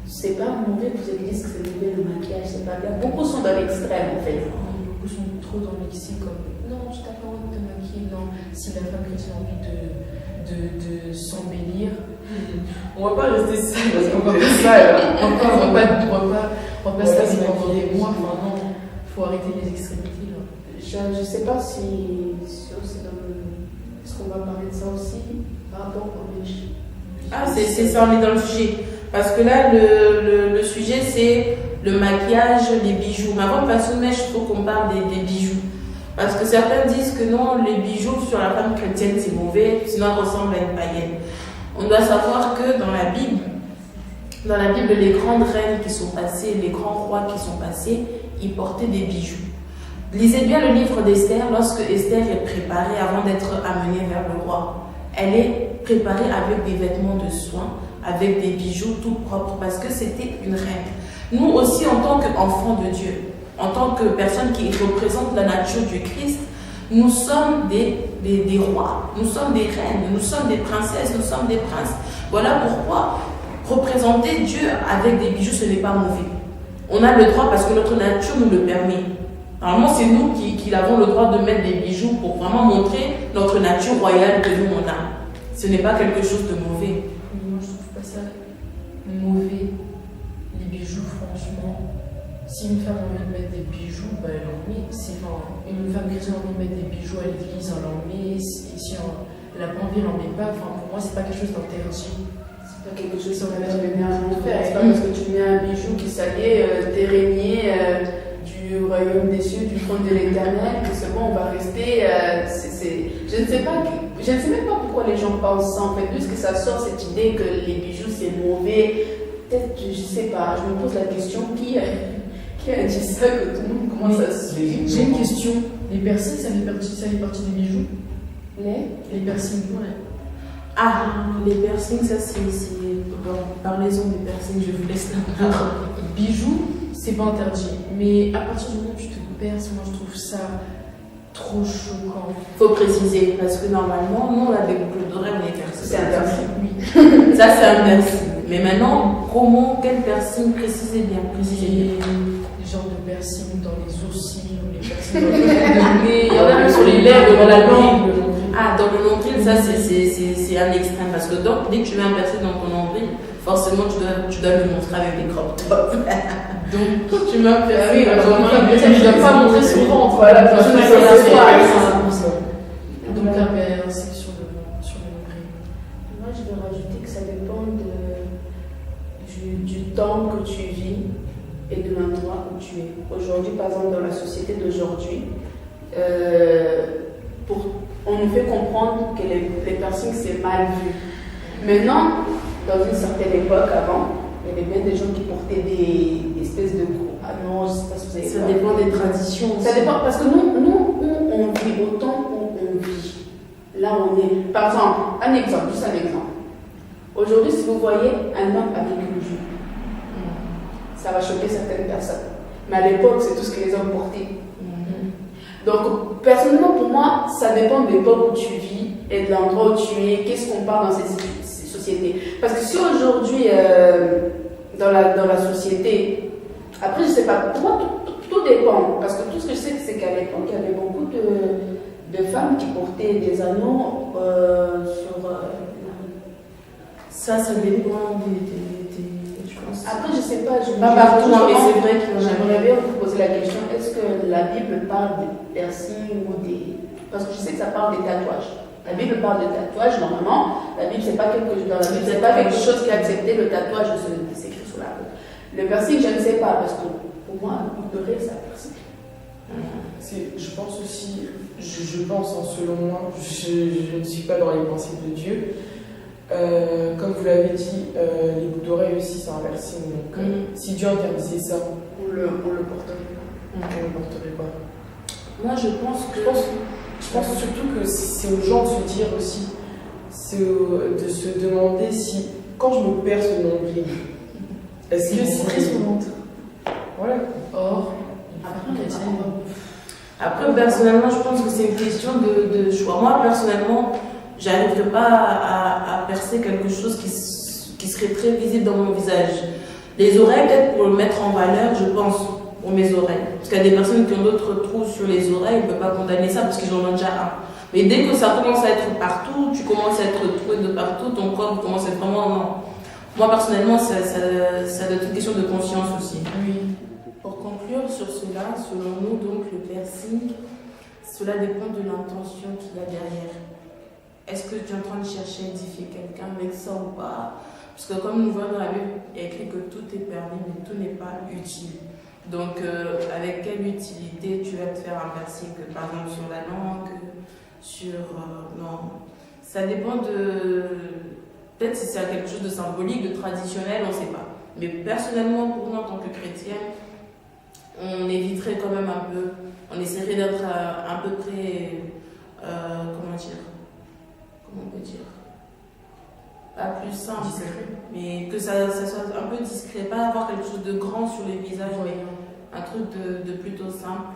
c'est pas mauvais que vous disent que c'est mauvais le maquillage, c'est pas bien. Beaucoup sont dans l'extrême en fait. Beaucoup sont trop dans l'excès, comme non, tu n'as pas envie de te maquiller, non. Si la femme chrétienne a envie de s'embellir, on va pas rester seul, parce qu'on va pas ça. On va pas se laisser pendant des mois, enfin non, il faut arrêter les extrémités là. Je ne sais pas si est-ce qu'on va parler de ça aussi par rapport au péché. Ah, c'est ça, on est dans le sujet. Parce que là, le sujet, c'est le maquillage, les bijoux. Mais avant de passer au mèche, il faut qu'on parle des bijoux. Parce que certains disent que non, les bijoux sur la femme chrétienne, c'est mauvais, sinon elle ressemble à une païenne. On doit savoir que dans la Bible, les grandes reines qui sont passées, les grands rois qui sont passés, ils portaient des bijoux. Lisez bien le livre d'Esther. Lorsque Esther est préparée avant d'être amenée vers le roi, elle est préparée avec des vêtements de soins, avec des bijoux tout propres, parce que c'était une reine. Nous aussi, en tant qu'enfants de Dieu, en tant que personnes qui représentent la nature du Christ, nous sommes des rois, nous sommes des reines, nous sommes des princesses, nous sommes des princes. Voilà pourquoi représenter Dieu avec des bijoux, ce n'est pas mauvais. On a le droit parce que notre nature nous le permet. Normalement, c'est nous qui avons le droit de mettre des bijoux pour vraiment montrer notre nature royale que nous on a. Ce n'est pas quelque chose de mauvais. Moi, je trouve pas ça mauvais. Les bijoux, franchement, si une femme a envie de mettre des bijoux, bah, elle en met. Une femme chrétienne a envie de mettre des bijoux à l'église, elle en met. Et si elle n'a pas envie, elle n'en met pas. Enfin, pour moi, c'est pas quelque chose d'interdit. C'est pas quelque chose sur lequel tu mets un enfer. C'est pas parce que tu mets un bijou qui s'allie des régniers du royaume des cieux, du trône de l'éternel, que c'est bon, on va rester. Je ne sais même pas pourquoi les gens pensent ça. En fait, puisque ça sort cette idée que les bijoux c'est mauvais. Peut-être, je sais pas, je me pose la question qui a dit ça, que tout le monde commence à se suivre. J'ai une question. Les piercings, ça fait partie des bijoux? Les piercings, ouais. Ah, les piercings, ça c'est... Bon, parlez-en des piercings, je vous laisse là. Bijoux, c'est pas interdit. Mais à partir du moment où tu te perces, moi je trouve ça trop choquant. Faut préciser, parce que normalement, nous, on a des boucles d'oreilles, on est piercings. C'est un piercing. Oui. Ça, c'est un piercing. Mais maintenant, quel piercing? Précisez bien, précisez bien. Les genres de piercings dans les sourcils, ou les piercings dans le nez, il y en a même sur les lèvres, dans la langue. Ah, dans le nombril, ça c'est un extrême. Parce que dès que tu mets un piercing dans ton nombril, forcément tu dois le montrer avec des crop tops. Donc, tu mets un piercing. Tu ne dois pas montrer son ventre. Voilà, Donc, c'est un piercing sur le nombril. Moi, je vais rajouter que ça dépend du temps que tu vis et de l'endroit où tu es. Aujourd'hui, par exemple, dans la société d'aujourd'hui, on nous fait comprendre que les piercings c'est mal vu. Maintenant, dans une certaine époque, avant, il y avait bien des gens qui portaient des espèces de gros. Ah non, je ne sais pas si vous avez. Ça dépend des traditions. Ça dépend, parce que nous, on vit autant qu'on vit. Là, on est. Par exemple, juste un exemple. Aujourd'hui, si vous voyez un homme avec une jupe, ça va choquer certaines personnes. Mais à l'époque, c'est tout ce que les hommes portaient. Donc, personnellement, pour moi, ça dépend de l'époque où tu vis et de l'endroit où tu es, qu'est-ce qu'on parle dans ces sociétés. Parce que si aujourd'hui, dans la société, après, je sais pas, pour moi, tout dépend. Parce que tout ce que je sais, c'est qu'à l'époque, il y avait beaucoup de femmes qui portaient des anneaux sur. Ça dépend je pense. Après, je sais pas, Pas partout, mais c'est vrai que j'aimerais bien vous poser la question, est-ce que la Bible parle de piercings ou des... Parce que je sais que ça parle des tatouages. La Bible parle de tatouages, normalement. La Bible, c'est pas quelque chose, dans la Bible, c'est pas quelque chose qui a accepté le tatouage, c'est écrit sur la peau. Le piercing, je ne sais pas, parce que pour moi, il devrait ça piercing. Je pense aussi, je pense, selon moi, je ne suis pas dans les pensées de Dieu. Comme vous l'avez dit, les boucles d'oreilles aussi, c'est un piercing. Donc, si Dieu interdisait ça, on le porterait pas. On le porterait pas. Moi, je pense surtout que c'est aux gens de se dire aussi, de se demander si, quand je me perce le nombril, est-ce que c'est montrer son ventre? Voilà. Or, Après, personnellement, je pense que c'est une question de choix. Moi, personnellement, j'arriverai pas à percer quelque chose qui serait très visible dans mon visage. Les oreilles, peut-être pour le mettre en valeur, je pense, pour mes oreilles. Parce qu'il y a des personnes qui ont d'autres trous sur les oreilles, on ne peut pas condamner ça parce qu'ils en ont déjà un. Mais dès que ça commence à être partout, tu commences à être troué de partout, ton corps commence à être vraiment... Non. Moi, personnellement, ça doit être une question de conscience aussi. Oui. Pour conclure sur cela, selon nous, donc, le piercing, cela dépend de l'intention qu'il y a derrière. Est-ce que tu es en train de chercher à édifier quelqu'un avec ça ou pas? Parce que comme nous voyons dans la Bible, il y a écrit que tout est permis, mais tout n'est pas utile. Donc, avec quelle utilité tu vas te faire un piercing, par exemple sur la langue, non. Ça dépend de... Peut-être si c'est quelque chose de symbolique, de traditionnel, on ne sait pas. Mais personnellement, pour nous en tant que chrétiens, on éviterait quand même un peu, on essaierait d'être à peu près, comment on peut dire, pas plus simple, Discret. mais que ça soit un peu discret, pas avoir quelque chose de grand sur les visages, mais un truc de plutôt simple.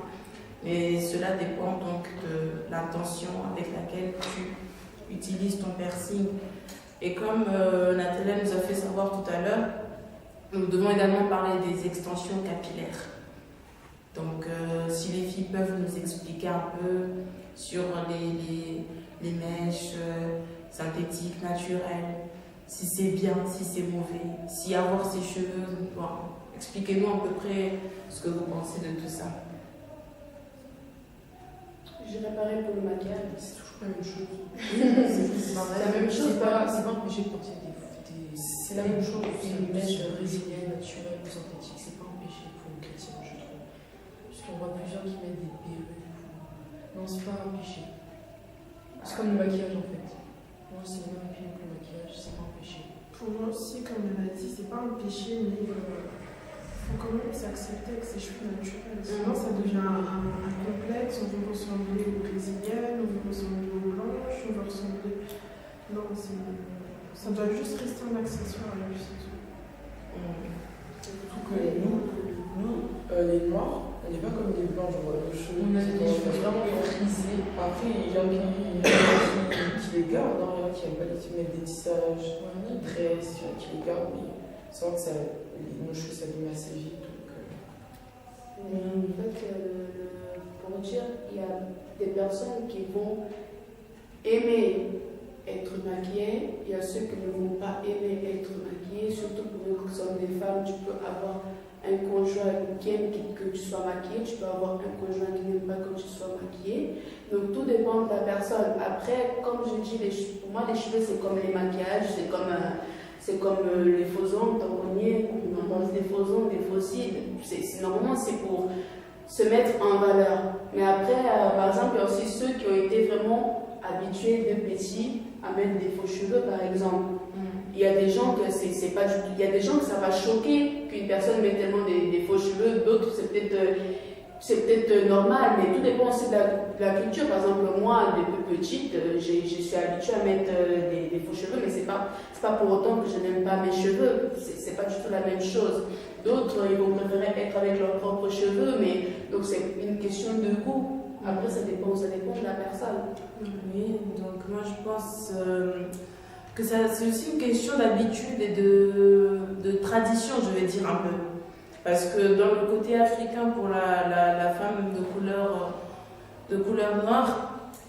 Et cela dépend donc de l'intention avec laquelle tu utilises ton piercing. Et comme Nathalie nous a fait savoir tout à l'heure, nous devons également parler des extensions capillaires. Donc, si les filles peuvent nous expliquer un peu sur les mèches synthétiques, naturelles, si c'est bien, si c'est mauvais, si avoir ses cheveux, bon, expliquez-nous à peu près ce que vous pensez de tout ça. J'irais pareil pour le maquillage. C'est toujours la même chose. C'est la même chose. C'est pas empêché de porter C'est la même chose. Une mèche brésilienne, naturelle ou synthétique, c'est pas empêché pour une chrétienne, je trouve. Puisqu'on voit plusieurs qui mettent des perruques. Non, c'est pas empêché. C'est comme le maquillage en fait. Moi, c'est le même opinion que le maquillage, c'est pas empêché. Pour moi aussi, comme elle a dit, c'est pas un péché, mais il faut quand même s'accepter avec ses cheveux naturels. Sinon, ça devient un complexe. On veut ressembler aux brésiliennes, on veut ressembler aux blanches, on veut ressembler. Non, ça doit juste rester un accessoire à la vie, c'est tout. Surtout que nous, les noirs, on n'est pas comme les blancs, genre nos cheveux. On a des cheveux vraiment frisés. Après, il y en a qui les gardent, hein. Il y en a qui aiment pas les mettre des tissages, des tresses, il y en a qui les gardent, mais c'est vrai que nos cheveux s'abîment assez vite. En fait, pour dire, il y a des personnes qui vont aimer être maquillées, il y a ceux qui ne vont pas aimer être maquillées, surtout pour nous qui sommes des femmes, tu peux avoir un conjoint qui aime que tu sois maquillée, tu peux avoir un conjoint qui n'aime pas que tu sois maquillée. Donc tout dépend de la personne. Après, comme je dis, pour moi les cheveux c'est comme les maquillages, c'est comme les faux ongles, tant qu'on y est, on pense des faux ongles, des faux cils. Normalement c'est pour se mettre en valeur. Mais après, par exemple, il y a aussi ceux qui ont été vraiment habitués de petits à mettre des faux cheveux par exemple. Il y a des gens que c'est pas du tout. Il y a des gens que ça va choquer qu'une personne mette tellement des faux cheveux, d'autres c'est peut-être normal, mais tout dépend aussi de la culture. Par exemple, moi, depuis petite, je suis habituée à mettre des faux cheveux, mais c'est pas pour autant que je n'aime pas mes cheveux. C'est pas du tout la même chose. D'autres, ils vont préférer être avec leurs propres cheveux, mais donc c'est une question de goût. Après, ça dépend de la personne. Oui, donc moi je pense que c'est aussi une question d'habitude et de tradition, je vais dire un peu. Parce que dans le côté africain, pour la femme de couleur noire,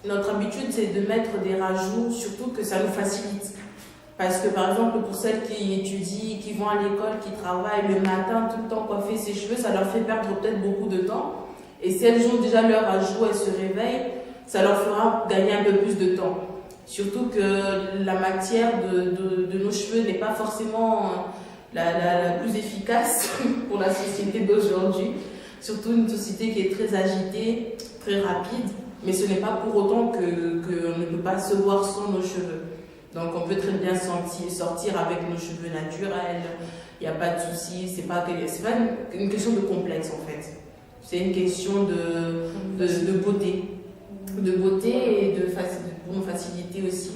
notre habitude c'est de mettre des rajouts, surtout que ça nous facilite. Parce que par exemple, pour celles qui étudient, qui vont à l'école, qui travaillent le matin, tout le temps coiffer ses cheveux, ça leur fait perdre peut-être beaucoup de temps. Et si elles ont déjà leur ajout, elles se réveillent, ça leur fera gagner un peu plus de temps. Surtout que la matière de nos cheveux n'est pas forcément la plus efficace pour la société d'aujourd'hui. Surtout une société qui est très agitée, très rapide. Mais ce n'est pas pour autant qu'on ne peut pas se voir sans nos cheveux. Donc on peut très bien sortir avec nos cheveux naturels. Il n'y a pas de souci. C'est pas une question de complexe en fait. C'est une question de beauté. De beauté et pour nos facilités aussi.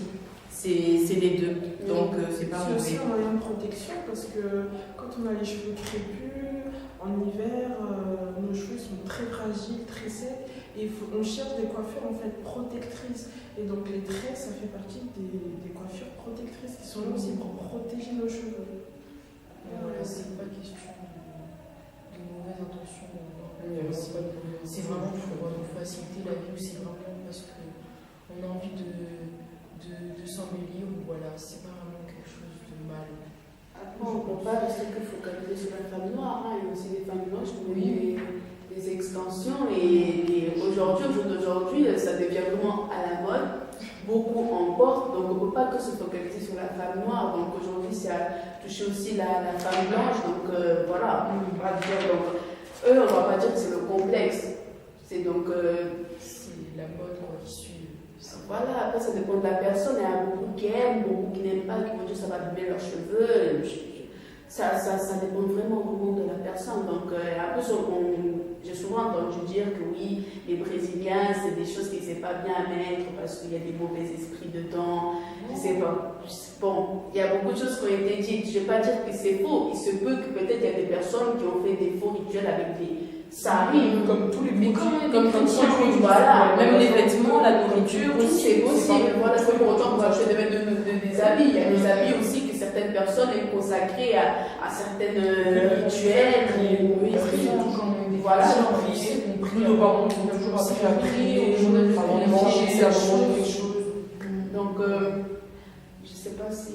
C'est les deux. Donc c'est pas mauvais. C'est aussi un moyen de protection parce que quand on a les cheveux crépus, en hiver, nos cheveux sont très fragiles, très secs. Et on cherche des coiffures en fait protectrices. Et donc les tresses, ça fait partie des coiffures protectrices qui sont là aussi pour protéger nos cheveux. Voilà, c'est pas question de mauvaises intentions. C'est vraiment pour nous faciliter la vie, c'est vraiment parce qu'on a envie de s'embellir, ou voilà, c'est pas vraiment quelque chose de mal. Après, on ne peut pas rester que focaliser sur la femme noire. Il y a aussi des femmes blanches qui ont des extensions et aujourd'hui, au jour d'aujourd'hui, ça devient vraiment à la mode. Beaucoup en portent, donc on ne peut pas que se focaliser sur la femme noire. Donc aujourd'hui, ça a touché aussi la femme blanche. Donc voilà, on va dire. Donc, eux, on ne va pas dire que c'est le complexe. C'est donc. C'est la mode qui suit. Voilà, après ça dépend de la personne. Il y a beaucoup qui aiment, beaucoup qui n'aiment pas, qui vont dire que ça va abîmer leurs cheveux. Ça dépend vraiment de la personne. Donc, un peu j'ai souvent entendu dire que oui, les Brésiliens, c'est des choses qu'ils ne savent pas bien mettre parce qu'il y a des mauvais esprits dedans. Je ne sais vois. Bon, il y a beaucoup de choses qui ont été dites. Je ne vais pas dire que c'est faux. Il se peut que peut-être il y a des personnes qui ont fait des faux rituels avec des. Ça arrive. Comme tous les Mais produits. comme voilà. Même les vêtements, la nourriture, Tout c'est possible. Voilà, c'est c'est pour autant qu'on va acheter des habits. Il y a des habits aussi que certaines personnes aiment consacrer à certains rituels. Voilà. Nous, nos parents ont toujours appris à prier, avant de manger, avant de manger quelque chose. Donc, je ne sais pas si.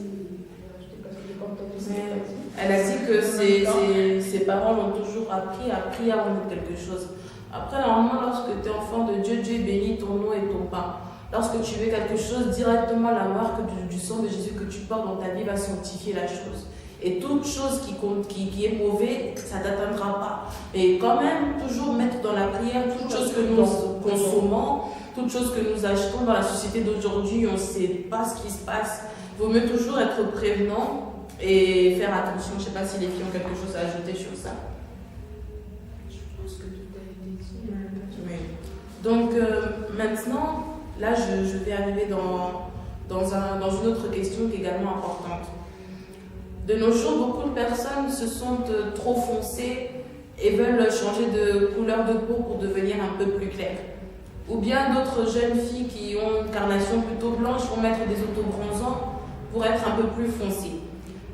Parce que j'ai pas entendu ce qu'elle a dit. Elle a dit que ses parents l'ont toujours appris à prier avant de quelque chose. Après, normalement, lorsque tu es enfant de Dieu, Dieu bénit ton nom et ton pain. Lorsque tu veux quelque chose, directement la marque du sang de Jésus que tu portes dans ta vie va sanctifier la chose. Et toute chose qui est mauvaise, ça ne t'atteindra pas. Et quand même, toujours mettre dans la prière toute chose que nous consommons, toute chose que nous achetons dans la société d'aujourd'hui, on ne sait pas ce qui se passe. Il vaut mieux toujours être prévenant et faire attention. Je ne sais pas si les filles ont quelque chose à ajouter sur ça. Je pense que tout a été dit. Oui. Donc maintenant, là, je vais arriver dans une autre question qui est également importante. De nos jours, beaucoup de personnes se sentent trop foncées et veulent changer de couleur de peau pour devenir un peu plus claires. Ou bien d'autres jeunes filles qui ont une carnation plutôt blanche vont mettre des autobronzants pour être un peu plus foncées.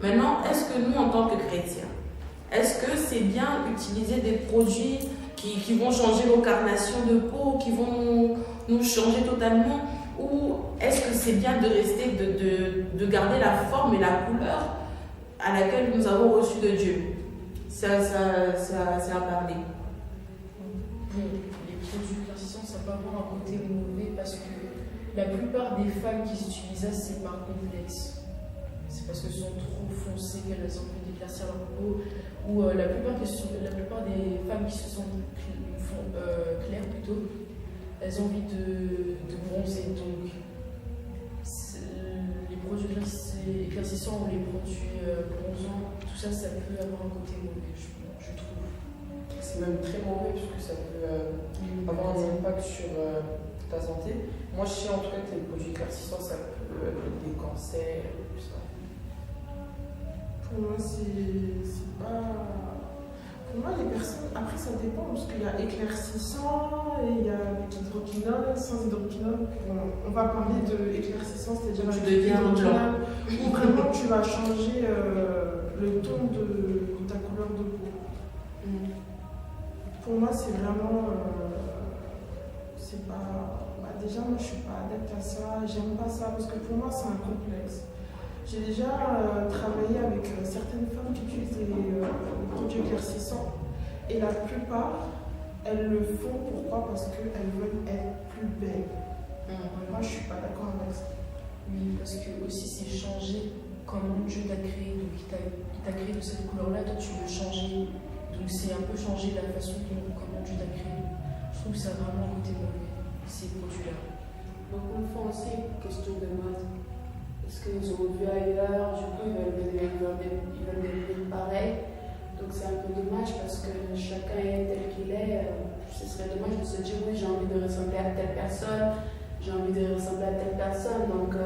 Maintenant, est-ce que nous, en tant que chrétiens, est-ce que c'est bien utiliser des produits qui vont changer nos carnations de peau, qui vont nous changer totalement, ou est-ce que c'est bien de rester, de garder la forme et la couleur à laquelle nous avons reçu de Dieu? C'est à parler. Les produits éclaircissants, ça peut avoir un côté mauvais parce que la plupart des femmes qui utilisent ça, c'est par complexe. C'est parce qu'elles sont trop foncées qu'elles ont envie d'éclaircir leur peau. Ou la plupart des femmes qui se sentent claires plutôt, elles ont envie de bronzer. Donc, les produits éclaircissants ou les produits bronzants, tout ça, ça peut avoir un côté mauvais, je trouve. C'est même très mauvais parce que ça peut avoir un impact sur ta santé. Moi, je sais en tout cas que les produits éclaircissants, ça peut des cancers, tout ça. Pour moi, c'est pas. Pour moi, les personnes. Après, ça dépend parce qu'il y a éclaircissant et il y a avec hydroquinone, sans hydroquinone. On va parler de éclaircissant, c'est-à-dire avec hydroquinone, où vraiment tu vas changer le ton de ta couleur de peau. Pour moi, c'est vraiment. C'est pas. Déjà, moi, je suis pas adepte à ça. J'aime pas ça parce que pour moi, c'est un complexe. J'ai déjà travaillé avec certaines femmes qui utilisent les produits éclaircissants et la plupart, elles le font pourquoi? Parce qu'elles veulent être plus belles. Moi, je suis pas d'accord avec ça. Oui, parce que aussi c'est changer comment Dieu t'a créé. Donc il t'a créé de cette couleur-là, toi tu veux changer. Donc c'est un peu changer la façon comment Dieu t'a créé. Je trouve que ça a vraiment un côté mauvais, ces produits-là. Beaucoup le font aussi, question de mode. Parce qu'ils ont vu ailleurs, du coup ils veulent devenir pareil. Donc c'est un peu dommage parce que chacun est tel qu'il est. Ce serait dommage de se dire oui, j'ai envie de ressembler à telle personne, j'ai envie de ressembler à telle personne. Donc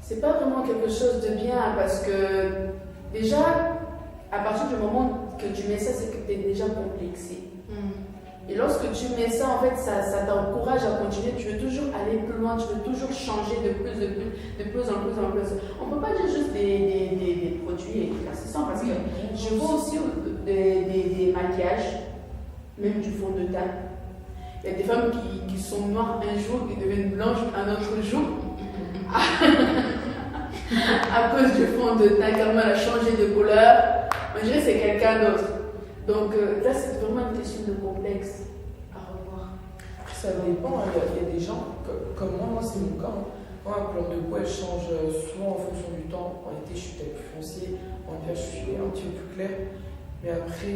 c'est pas vraiment quelque chose de bien parce que déjà, à partir du moment que tu mets ça, c'est que tu es déjà complexé. Et lorsque tu mets ça, en fait, ça t'encourage à continuer. Tu veux toujours aller plus loin, tu veux toujours changer de plus en plus. On ne peut pas dire juste des produits éclaircissants parce que je vois aussi des maquillages, même du fond de teint. Il y a des femmes qui sont noires un jour, qui deviennent blanches un autre jour. À cause du fond de teint, quand elle a changé de couleur, on dirait que c'est quelqu'un d'autre. Donc là, c'est vraiment une question de complexe à revoir. Ça dépend, il y a des gens, comme moi c'est mon cas. Moi, ma couleur de peau, elle change souvent en fonction du temps. En été, je suis peut-être plus foncée, en hiver, je suis un petit peu plus claire. Mais après,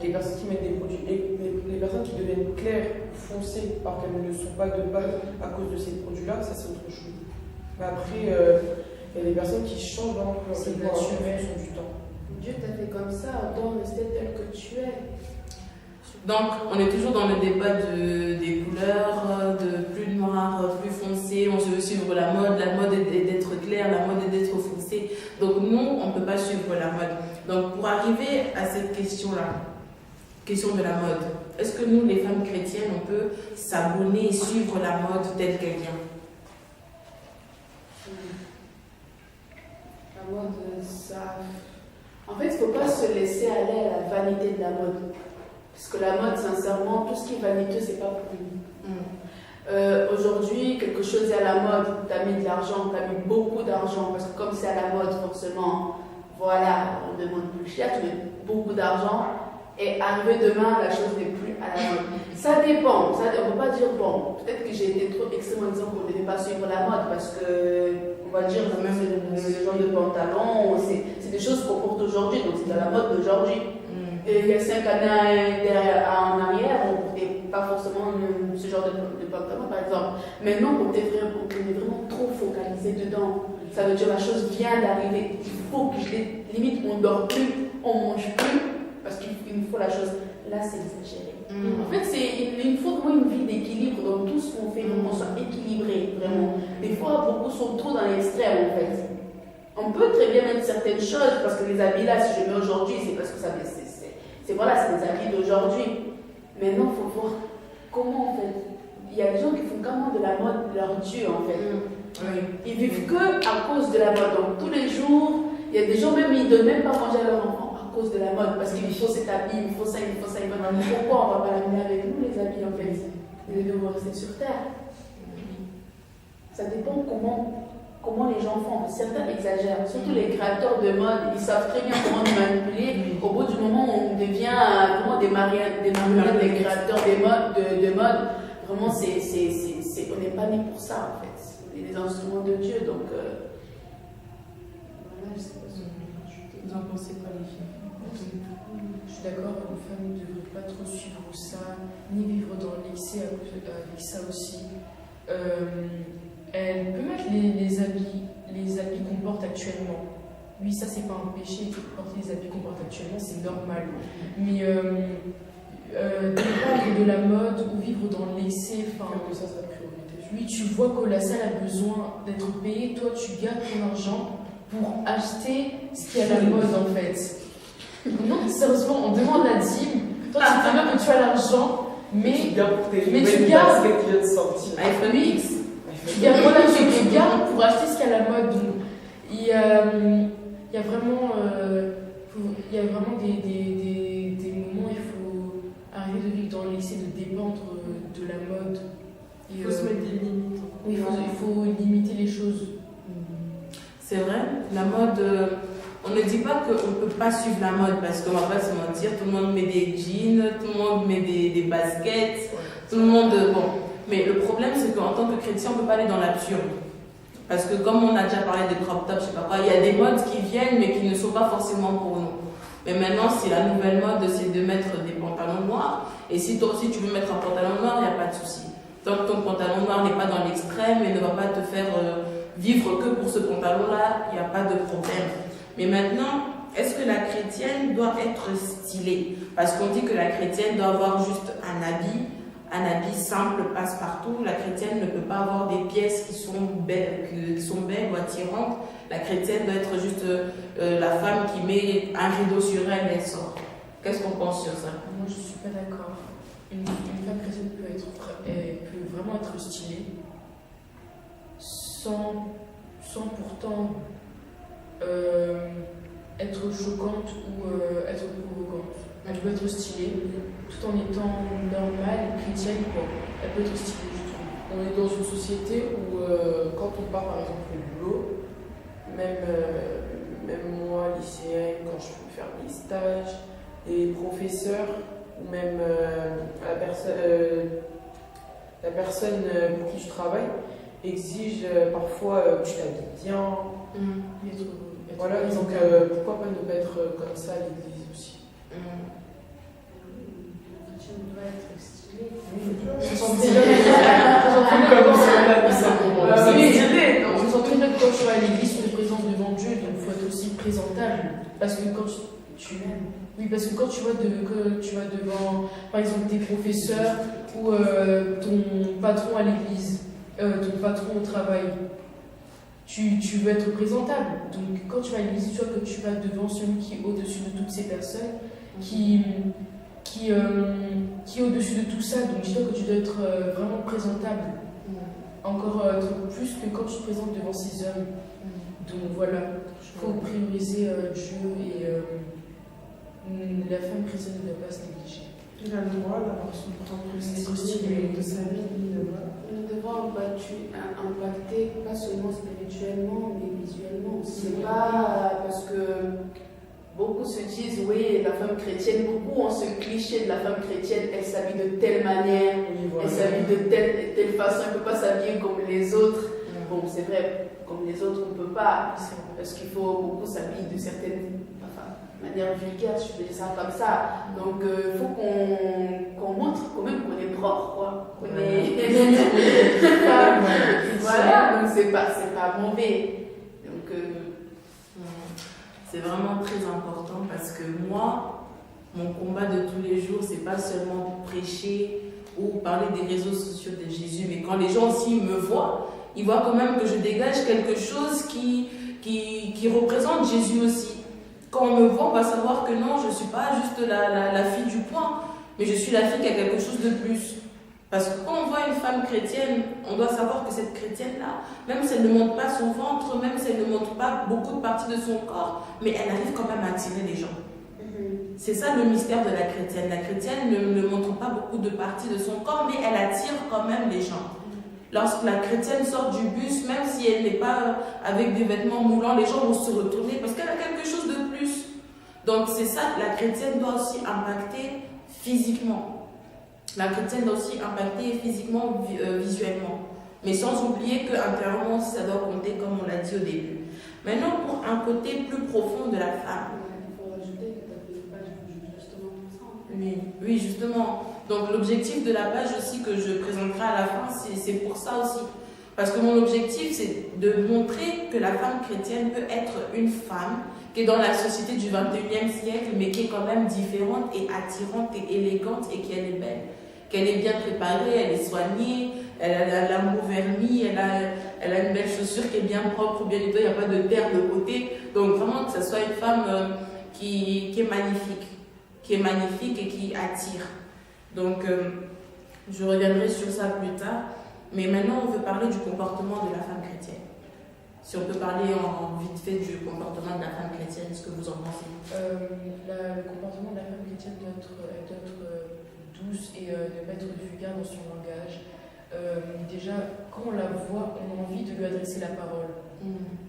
les personnes qui mettent des produits, les personnes qui deviennent claires, foncées, parce qu'elles ne le sont pas de base à cause de ces produits-là, ça c'est autre chose. Mais après, il y a des personnes qui changent dans leur couleur de peau en fonction du temps. Dieu t'a fait comme ça, dois rester tel que tu es. Donc, on est toujours dans le débat des couleurs, de plus noir, plus foncé. On veut suivre la mode est d'être claire, la mode est d'être foncée. Donc, nous, on ne peut pas suivre la mode. Donc, pour arriver à cette question-là, question de la mode, est-ce que nous, les femmes chrétiennes, on peut s'abonner et suivre la mode telle qu'elle vient? La mode, ça. En fait, il ne faut pas se laisser aller à la vanité de la mode. Parce que la mode, sincèrement, tout ce qui est vaniteux, c'est pas pour nous. Aujourd'hui, quelque chose est à la mode, tu as mis de l'argent, tu as mis beaucoup d'argent, parce que comme c'est à la mode, forcément, voilà, on demande plus cher, tu mets beaucoup d'argent, et arrivé demain, la chose n'est plus à la mode. Ça dépend, on ne peut pas dire, bon, peut-être que j'ai été trop extrême en disant qu'on ne devait pas suivre la mode, parce que, on va dire, même le genre de pantalon, c'est des choses qu'on porte aujourd'hui, donc c'est à la mode d'aujourd'hui. Et il y a 5 années en arrière, on ne portait pas forcément ce genre de pantalon, par exemple. Maintenant, on est vraiment trop focalisé dedans. Ça veut dire que la chose vient d'arriver. Il faut que limite, on ne dort plus, on ne mange plus, parce qu'il nous faut la chose. Là, c'est exagéré. En fait, il faut vraiment une vie d'équilibre dans tout ce qu'on fait, qu'on soit équilibré, vraiment. Des fois, beaucoup sont trop dans l'extrême, en fait. On peut très bien mettre certaines choses, parce que les habits là, si je mets aujourd'hui, c'est parce que ça voilà, c'est des habits d'aujourd'hui. Maintenant, il faut voir comment, en fait. Il y a des gens qui font carrément de la mode leur dieu, en fait. Oui. Ils vivent que à cause de la mode. Donc, tous les jours, il y a des gens, même, ils ne donnent même pas manger à leur enfant à cause de la mode. Parce qu'il faut cet habit, il faut ça, il faut ça. Pourquoi on ne va pas l'amener avec nous, les habits, en fait? Ils devront rester sur Terre. Ça dépend comment les gens font. Certains exagèrent, surtout les créateurs de mode, ils savent très bien comment nous manipuler. Au bout du moment, on devient vraiment des marionnettes, des créateurs de mode. Vraiment, on n'est pas né pour ça, en fait. On est des instruments de Dieu, donc voilà, je sais pas ce que vous voulez rajouter. Vous en pensez quoi, les filles? Je suis d'accord, une femme ne devrait pas trop suivre ça, ni vivre dans l'excès avec ça aussi. Elle peut mettre les habits qu'on porte actuellement. Oui, ça, c'est pas un péché de porter les habits qu'on porte actuellement, c'est normal. Mais dépendre de la mode ou vivre dans l'excès, enfin, ça, c'est la priorité. oui, tu vois que la salle a besoin d'être payée, toi, tu gardes ton argent pour acheter ce qui est à la mode, en fait. Non, sérieusement, on demande la dîme. Toi, tu sais bien que tu as l'argent, mais tu gardes. iPhone X. Tu gardes pour acheter ce qu'il y a à la mode. Donc, il y a vraiment des moments où il faut arrêter de vivre dans l'excès, de dépendre de la mode. Il faut se mettre des limites. Oui, il faut limiter les choses. C'est vrai, la mode, on ne dit pas qu'on ne peut pas suivre la mode parce qu'on ne va pas se mentir, tout le monde met des jeans, tout le monde met des baskets, tout le monde. Bon. Mais le problème, c'est qu'en tant que chrétien, on ne peut pas aller dans l'absurde. Parce que comme on a déjà parlé de crop top, je sais pas quoi, il y a des modes qui viennent mais qui ne sont pas forcément pour nous. Mais maintenant, si la nouvelle mode, c'est de mettre des pantalons noirs, et si toi aussi tu veux mettre un pantalon noir, il n'y a pas de souci. Tant que ton pantalon noir n'est pas dans l'extrême et ne va pas te faire vivre que pour ce pantalon-là, il n'y a pas de problème. Mais maintenant, est-ce que la chrétienne doit être stylée? Parce qu'on dit que la chrétienne doit avoir juste un habit simple, passe-partout. La chrétienne ne peut pas avoir des pièces qui sont belles ou attirantes. La chrétienne doit être juste la femme qui met un rideau sur elle et sort. Qu'est-ce qu'on pense sur ça? Moi, je ne suis pas d'accord. Une femme chrétienne peut vraiment être stylée sans pourtant être choquante ou être provocante. Elle peut être stylée tout en étant normale et chrétienne, quoi. Elle peut être stylée, je trouve. On est dans une société où, quand on part par exemple au boulot, même moi, lycéenne, quand je peux faire des stages, les professeurs ou même la personne pour qui je travaille exige parfois que je t'habille bien. Voilà, donc pourquoi pas ne pas être comme ça à l'église aussi? Tu dois être stylé. Je sens très bien que quand tu vas à l'église, tu es présent devant Dieu, donc il faut être aussi présentable. Parce que quand tu tu l'aimes. Oui, parce que quand tu vas devant, par exemple, tes professeurs ou ton patron à l'église, ton patron au travail, tu veux être présentable. Donc, quand tu vas à l'église, tu vois que tu vas devant celui qui est au-dessus de toutes ces personnes, qui est au-dessus de tout ça. Donc, dis-toi que tu dois être vraiment présentable. Encore plus que quand tu te présentes devant ces hommes. Donc, voilà, il faut prioriser Dieu et la femme chrétienne ne doit pas se négliger. Il a le droit d'avoir son propre style de sa vie. Nous devons impacter pas seulement spirituellement, mais visuellement. C'est pas parce que beaucoup se disent, oui, la femme chrétienne, beaucoup ont ce cliché de la femme chrétienne, elle s'habille de telle manière, elle s'habille de telle façon, elle ne peut pas s'habiller comme les autres. Bon, c'est vrai, comme les autres, on ne peut pas, parce qu'il faut beaucoup s'habiller de certaines manières vulgaires, je peux dire ça comme ça. Donc, il faut qu'on montre quand même qu'on est propre, quoi. Qu'on est... Voilà, donc c'est pas mauvais. Donc, c'est vraiment très important parce que moi, mon combat de tous les jours, c'est pas seulement prêcher ou parler des réseaux sociaux de Jésus, mais quand les gens aussi me voient, ils voient quand même que je dégage quelque chose qui représente Jésus aussi. Quand on me voit, on va savoir que non, je ne suis pas juste la fille du coin, mais je suis la fille qui a quelque chose de plus. Parce que quand on voit une femme chrétienne, on doit savoir que cette chrétienne-là, même si elle ne montre pas son ventre, même si elle ne montre pas beaucoup de parties de son corps, mais elle arrive quand même à attirer les gens. C'est ça le mystère de la chrétienne. La chrétienne ne montre pas beaucoup de parties de son corps, mais elle attire quand même les gens. Lorsque la chrétienne sort du bus, même si elle n'est pas avec des vêtements moulants, les gens vont se retourner parce qu'elle a quelque chose de plus. Donc c'est ça, la chrétienne doit aussi impacter physiquement. La chrétienne doit aussi impacter physiquement, visuellement. Mais sans oublier qu'intérieurement aussi, ça doit compter comme on l'a dit au début. Maintenant, pour un côté plus profond de la femme. Il faut rajouter que tu as fait une page justement pour ça. Oui, justement. Donc l'objectif de la page aussi que je présenterai à la fin, c'est pour ça aussi. Parce que mon objectif, c'est de montrer que la femme chrétienne peut être une femme qui est dans la société du 21e siècle, mais qui est quand même différente et attirante et élégante et qu'elle est belle. Qu'elle est bien préparée, elle est soignée, elle a l'amour verni, elle a une belle chaussure qui est bien propre, bien nettoyée, il n'y a pas de terre de côté. Donc vraiment que ce soit une femme qui est magnifique et qui attire. Donc, je reviendrai sur ça plus tard. Mais maintenant, on veut parler du comportement de la femme chrétienne. Si on peut parler en vite fait du comportement de la femme chrétienne, ce que vous en pensez? Le comportement de la femme chrétienne doit être douce et ne pas être vulgaire dans son langage. Déjà, quand on la voit, on a envie de lui adresser la parole.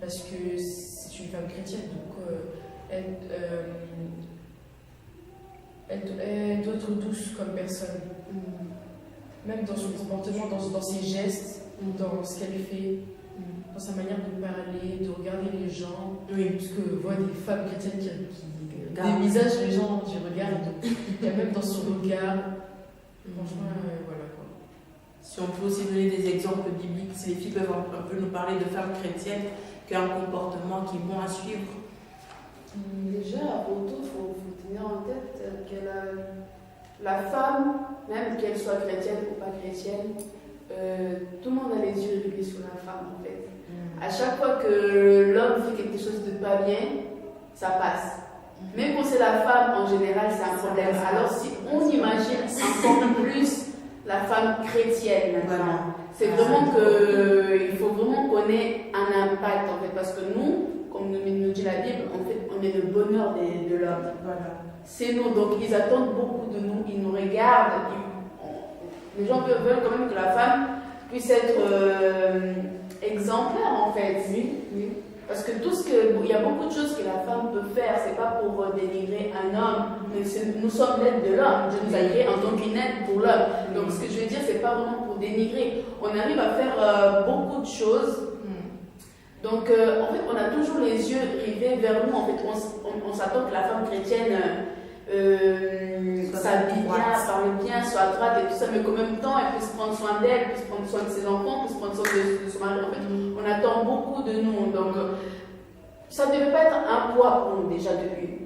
Parce que c'est une femme chrétienne, donc elle doit être douce comme personne. Même dans son comportement, dans ses gestes, dans ce qu'elle fait, dans sa manière de parler, de regarder les gens. Oui. Parce que je vois des femmes chrétiennes qui dévisagent les gens qui regardent. Il y a même dans son regard. Franchement, voilà quoi. Si on peut aussi donner des exemples bibliques, si les filles peuvent un peu nous parler de femmes chrétiennes qui ont un comportement qui est bon à suivre. Déjà, avant tout, il faut tenir en tête que la femme, même qu'elle soit chrétienne ou pas chrétienne, tout le monde a les yeux rivés sur la femme en fait. À chaque fois que l'homme fait quelque chose de pas bien, ça passe. Même quand c'est la femme, en général, c'est un problème. Alors si on imagine encore plus la femme chrétienne maintenant, c'est vraiment qu'il faut vraiment qu'on ait un impact en fait, parce que nous, comme nous dit la Bible, en fait, on est le bonheur de l'homme. Voilà. C'est nous, donc ils attendent beaucoup de nous, ils nous regardent. Les gens veulent quand même que la femme puisse être exemplaire en fait. Oui. Parce que il y a beaucoup de choses que la femme peut faire, c'est pas pour dénigrer un homme, mais nous sommes l'aide de l'homme. Dieu nous a créés en tant qu'une aide pour l'homme. Donc ce que je veux dire, c'est pas vraiment pour dénigrer. On arrive à faire beaucoup de choses. Donc en fait, on a toujours les yeux rivés vers nous. En fait, on s'attend que la femme chrétienne s'habille bien, parle bien, soit à droite et tout ça, mais qu'en même temps, elle puisse prendre soin d'elle, puisse prendre soin de ses enfants, puisse prendre soin de son mari. En fait, on attend beaucoup de nous. Donc, ça ne devait pas être un poids pour nous déjà depuis.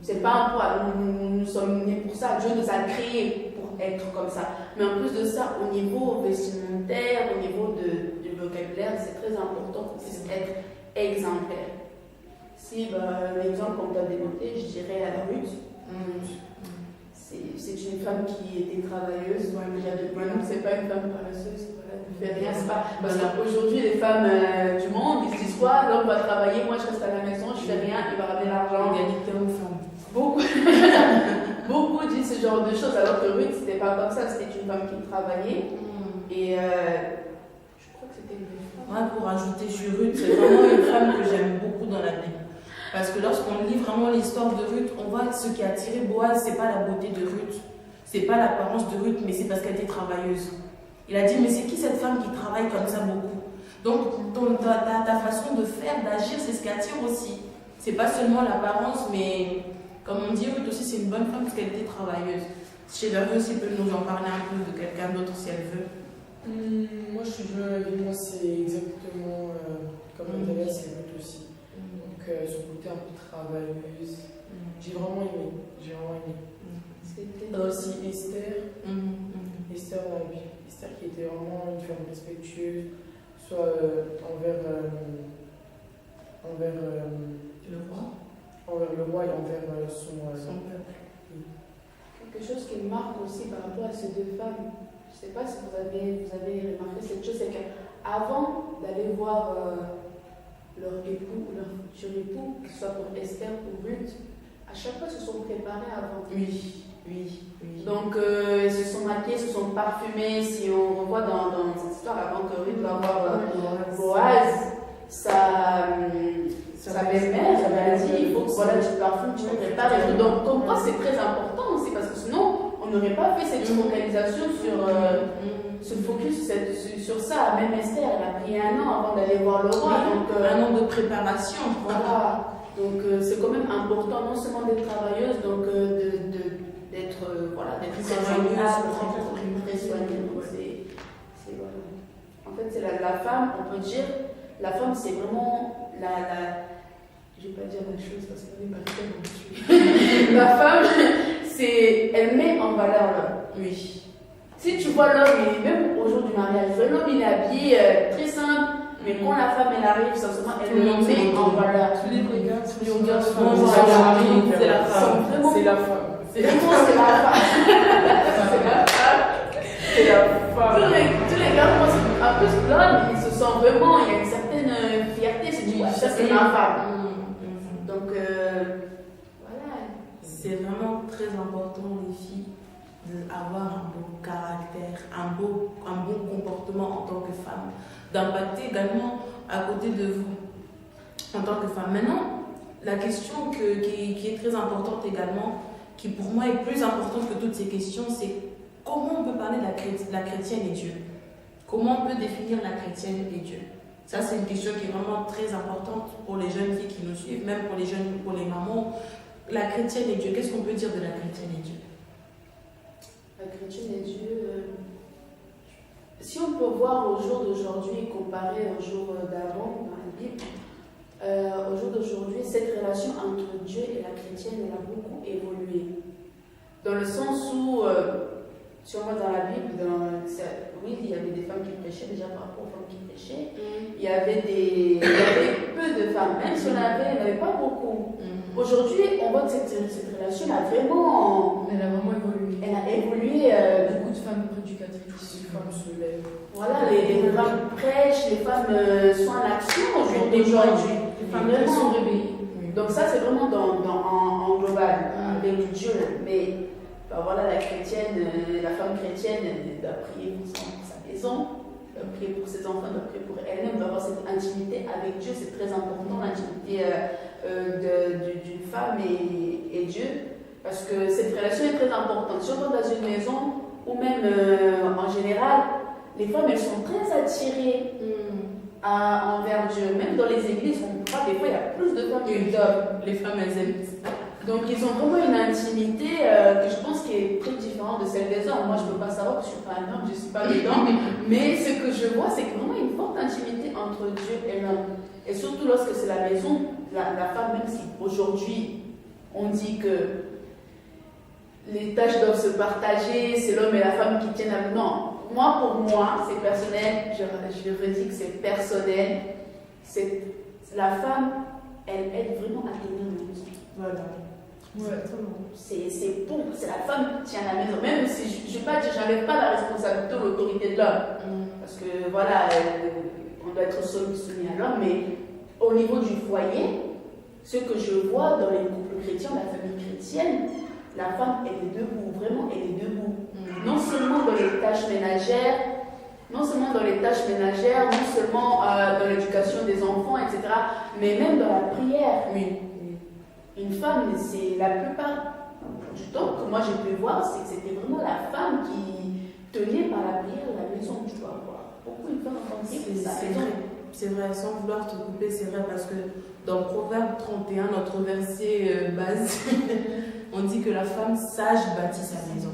C'est pas un poids, nous sommes nés pour ça. Dieu nous a créés pour être comme ça. Mais en plus de ça, au niveau vestimentaire, au niveau du vocabulaire, c'est très important qu'on puisse être exemplaire. Si l'exemple qu'on t'a démonté, je dirais à Ruth. C'est une femme qui était travailleuse. Maintenant, c'est pas une femme paresseuse. Voilà, ne fait rien. C'est pas. Parce qu'aujourd'hui, les femmes du monde, ils se disent quoi? L'homme va travailler, moi je reste à la maison, je fais rien, il va ramener l'argent. Égalité homme-femme. Beaucoup disent ce genre de choses, alors que Ruth, c'était pas comme ça. C'était une femme qui travaillait. Et je crois que c'était une femme. Moi, pour ajouter sur Ruth, c'est vraiment une femme que j'aime beaucoup dans la Bible. Parce que lorsqu'on lit vraiment l'histoire de Ruth, on voit que ce qui a attiré Boaz, c'est pas la beauté de Ruth, c'est pas l'apparence de Ruth, mais c'est parce qu'elle était travailleuse. Il a dit, mais c'est qui cette femme qui travaille comme ça beaucoup? Donc, ta façon de faire, d'agir, c'est ce qui attire aussi. C'est pas seulement l'apparence, mais comme on dit, Ruth aussi, c'est une bonne femme parce qu'elle était travailleuse. Chez la aussi, peut nous en parler un peu de quelqu'un d'autre si elle veut. Moi, je suis du même avis. Moi, c'est exactement comme Andrea, c'est Ruth aussi. Donc, son côté un peu travailleuse. J'ai vraiment aimé. C'était aussi Esther. Esther dans la Bible. Esther qui était vraiment une femme respectueuse, soit envers le roi et envers son peuple. Quelque chose qui me marque aussi par rapport à ces deux femmes, je ne sais pas si vous avez remarqué cette chose, c'est qu'avant d'aller voir leur époux ou leur futur époux, que ce soit pour Esther ou Ruth, à chaque fois ils se sont préparés avant. Oui. Donc ils se sont maquillés, se sont parfumés. Si on revoit dans cette histoire, avant que Ruth va voir Boaz, sa belle-mère, elle a dit, il faut que voilà, tu parfumes, tu te prépares. Donc comme quoi c'est très important aussi, parce que sinon on n'aurait pas fait cette focalisation sur se focus sur ça. Même Esther, elle a pris 1 an avant d'aller voir le roi. Donc, 1 an de préparation. Voilà. Donc c'est quand même important non seulement d'être travailleuse, donc d'être présentable, très soignée. Voilà. En fait, c'est la femme, on peut dire, la femme c'est vraiment je ne vais pas dire la chose parce qu'on est pas tellement dessus. La femme, elle met en valeur l'homme. Oui. Si tu vois l'homme, même au jour du mariage, l'homme il est habillé très simple, mais quand la femme elle arrive, elle le met en valeur. Tous les regards sont c'est la femme. C'est la femme. C'est la femme. Tous les gars, en plus l'homme, il se sent vraiment, il y a une certaine fierté, c'est du ça c'est ma femme. Donc voilà. C'est vraiment très important les filles d'avoir un bon caractère, un bon comportement en tant que femme, d'impacter également à côté de vous en tant que femme. Maintenant, la question qui est très importante également, qui pour moi est plus importante que toutes ces questions, c'est comment on peut parler de la chrétienne et Dieu? Comment on peut définir la chrétienne et Dieu? Ça, c'est une question qui est vraiment très importante pour les jeunes filles qui nous suivent, même pour les jeunes, pour les mamans. La chrétienne et Dieu, qu'est-ce qu'on peut dire de la chrétienne et Dieu? La chrétienne et Dieu, si on peut voir au jour d'aujourd'hui comparé au jour d'avant dans la Bible, au jour d'aujourd'hui, cette relation entre Dieu et la chrétienne elle a beaucoup évolué. Dans le sens où, si on va dans la Bible, oui, il y avait des femmes qui prêchaient déjà par rapport aux femmes qui prêchaient. Il y avait peu de femmes, même si on avait, il n'y en avait pas beaucoup. Aujourd'hui, on voit que cette relation a vraiment évolué. Elle a évolué. Beaucoup de femmes prédicatrices. Les femmes se lèvent. Voilà, les femmes prêchent, les femmes sont en action aujourd'hui. Les femmes sont réveillées. Donc ça, c'est vraiment en global, avec Dieu. Mais voilà, la chrétienne, la femme chrétienne, elle doit prier pour sa maison, elle doit prier pour ses enfants, elle doit prier pour elle-même, elle doit avoir cette intimité avec Dieu. C'est très important, l'intimité d'une femme et Dieu. Parce que cette relation est très importante. Si on va dans une maison, ou même en général, les femmes, elles sont très attirées envers Dieu. Même dans les églises, on voit des fois, il y a plus de femmes que d'hommes. Les femmes, elles aiment. Donc, ils ont vraiment une intimité que je pense qui est très différente de celle des hommes. Moi, je ne peux pas savoir parce que je ne suis pas un homme, je ne suis pas dedans. Mais ce que je vois, c'est vraiment une forte intimité entre Dieu et l'homme. Et surtout lorsque c'est la maison, la femme, même si aujourd'hui, on dit que les tâches doivent se partager, c'est l'homme et la femme qui tiennent à... Non, pour moi, c'est personnel, je redis que c'est personnel. C'est la femme, elle aide vraiment à tenir la maison. Voilà. Ouais. C'est la femme qui tient la maison. Même si je ne vais pas dire, j'enlève pas la responsabilité ou l'autorité de l'homme. Parce que voilà, on doit être soumis à l'homme, mais au niveau du foyer, ce que je vois dans les couples chrétiens, la famille chrétienne, la femme, elle est debout, vraiment, elle est debout. Non seulement dans les tâches ménagères, non seulement dans l'éducation des enfants, etc., mais même dans la prière. Oui. Une femme, c'est la plupart du temps que moi j'ai pu voir, c'est que c'était vraiment la femme qui tenait par la prière la maison, tu vois. Beaucoup une femme C'est vrai, sans vouloir te couper, c'est vrai, parce que dans Proverbe 31, notre verset base, on dit que la femme sage bâtit sa maison.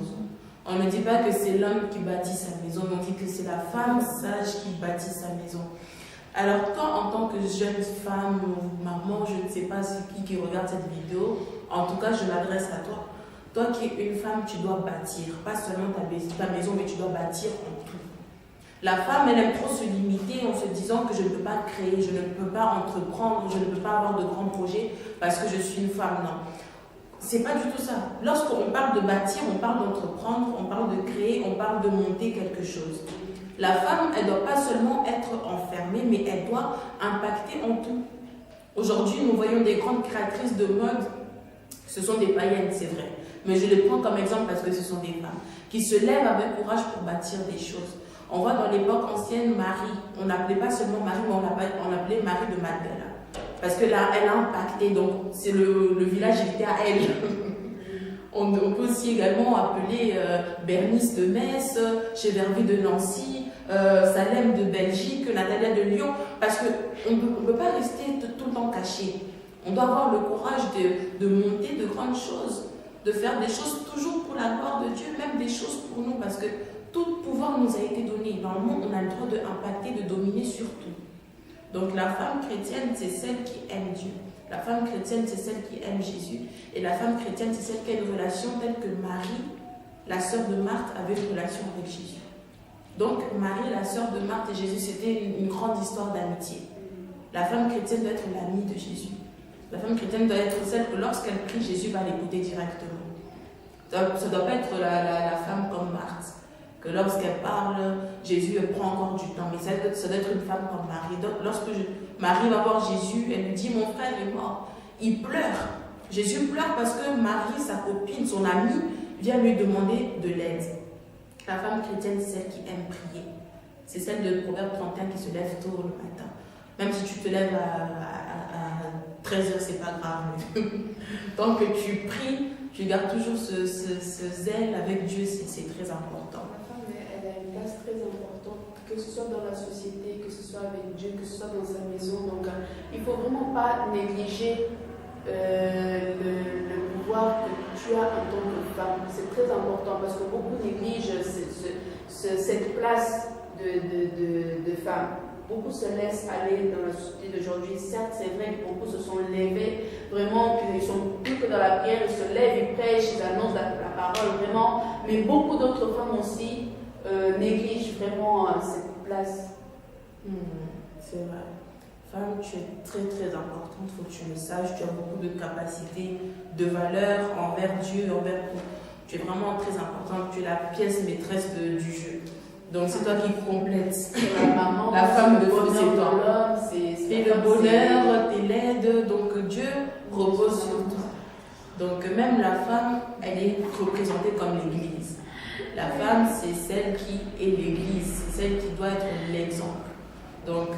On ne dit pas que c'est l'homme qui bâtit sa maison, on dit que c'est la femme sage qui bâtit sa maison. Alors toi, en tant que jeune femme ou maman, je ne sais pas qui regarde cette vidéo, en tout cas, je m'adresse à toi. Toi qui es une femme, tu dois bâtir, pas seulement ta maison, mais tu dois bâtir en tout. La femme, elle aime trop se limiter en se disant que je ne peux pas créer, je ne peux pas entreprendre, je ne peux pas avoir de grands projets parce que je suis une femme. Non. C'est pas du tout ça. Lorsqu'on parle de bâtir, on parle d'entreprendre, on parle de créer, on parle de monter quelque chose. La femme, elle ne doit pas seulement être enfermée, mais elle doit impacter en tout. Aujourd'hui, nous voyons des grandes créatrices de mode. Ce sont des païennes, c'est vrai. Mais je les prends comme exemple parce que ce sont des femmes qui se lèvent avec courage pour bâtir des choses. On voit dans l'époque ancienne Marie. On n'appelait pas seulement Marie, mais on appelait Marie de Magdala. Parce que là, elle a impacté. Donc, c'est le village était à elle. On peut aussi également appeler Bernice de Metz, Chévervie de Nancy, Salem de Belgique, Natalia de Lyon, parce qu'on ne peut pas rester tout le temps caché. On doit avoir le courage de monter de grandes choses, de faire des choses toujours pour la gloire de Dieu, même des choses pour nous, parce que tout pouvoir nous a été donné. Dans le monde, on a le droit d'impacter, de dominer sur tout. Donc la femme chrétienne, c'est celle qui aime Dieu. La femme chrétienne, c'est celle qui aime Jésus. Et la femme chrétienne, c'est celle qui a une relation telle que Marie, la sœur de Marthe, avait une relation avec Jésus. Donc Marie, la sœur de Marthe et Jésus, c'était une grande histoire d'amitié. La femme chrétienne doit être l'amie de Jésus. La femme chrétienne doit être celle que lorsqu'elle prie, Jésus va l'écouter directement. Ça ne doit pas être la femme comme Marthe, que lorsqu'elle parle, Jésus prend encore du temps. Mais ça doit être une femme comme Marie. Donc lorsque Marie va voir Jésus, elle lui dit, mon frère est mort. Il pleure. Jésus pleure parce que Marie, sa copine, son amie, vient lui demander de l'aide. La femme chrétienne, c'est celle qui aime prier. C'est celle de Proverbe 31 qui se lève tôt le matin. Même si tu te lèves à 13h, c'est pas grave. Tant que tu pries, tu gardes toujours ce zèle avec Dieu, c'est très important. La femme, elle a une place très importante, que ce soit dans la société, que ce soit avec Dieu, que ce soit dans sa maison. Donc, il ne faut vraiment pas négliger le pouvoir que tu as en tant que femme. C'est très important parce que beaucoup négligent cette place de femme. Beaucoup se laissent aller dans la société d'aujourd'hui. Certes, c'est vrai que beaucoup se sont levés, vraiment, qu'ils sont plus que dans la prière, ils se lèvent, ils prêchent, ils annoncent la parole, vraiment. Mais beaucoup d'autres femmes aussi négligent vraiment cette place. C'est vrai. Femme, tu es très très importante, il faut que tu le saches. Tu as beaucoup de capacités, de valeurs envers Dieu, envers tout. Tu es vraiment très importante, tu es la pièce maîtresse du jeu. Donc c'est toi qui complète. La maman, la femme de l'homme, c'est toi. c'est le bonheur, t'es l'aide, donc Dieu repose sur toi. Donc même la femme, elle est représentée comme l'Église. La femme, c'est celle qui est l'Église, c'est celle qui doit être l'exemple. Donc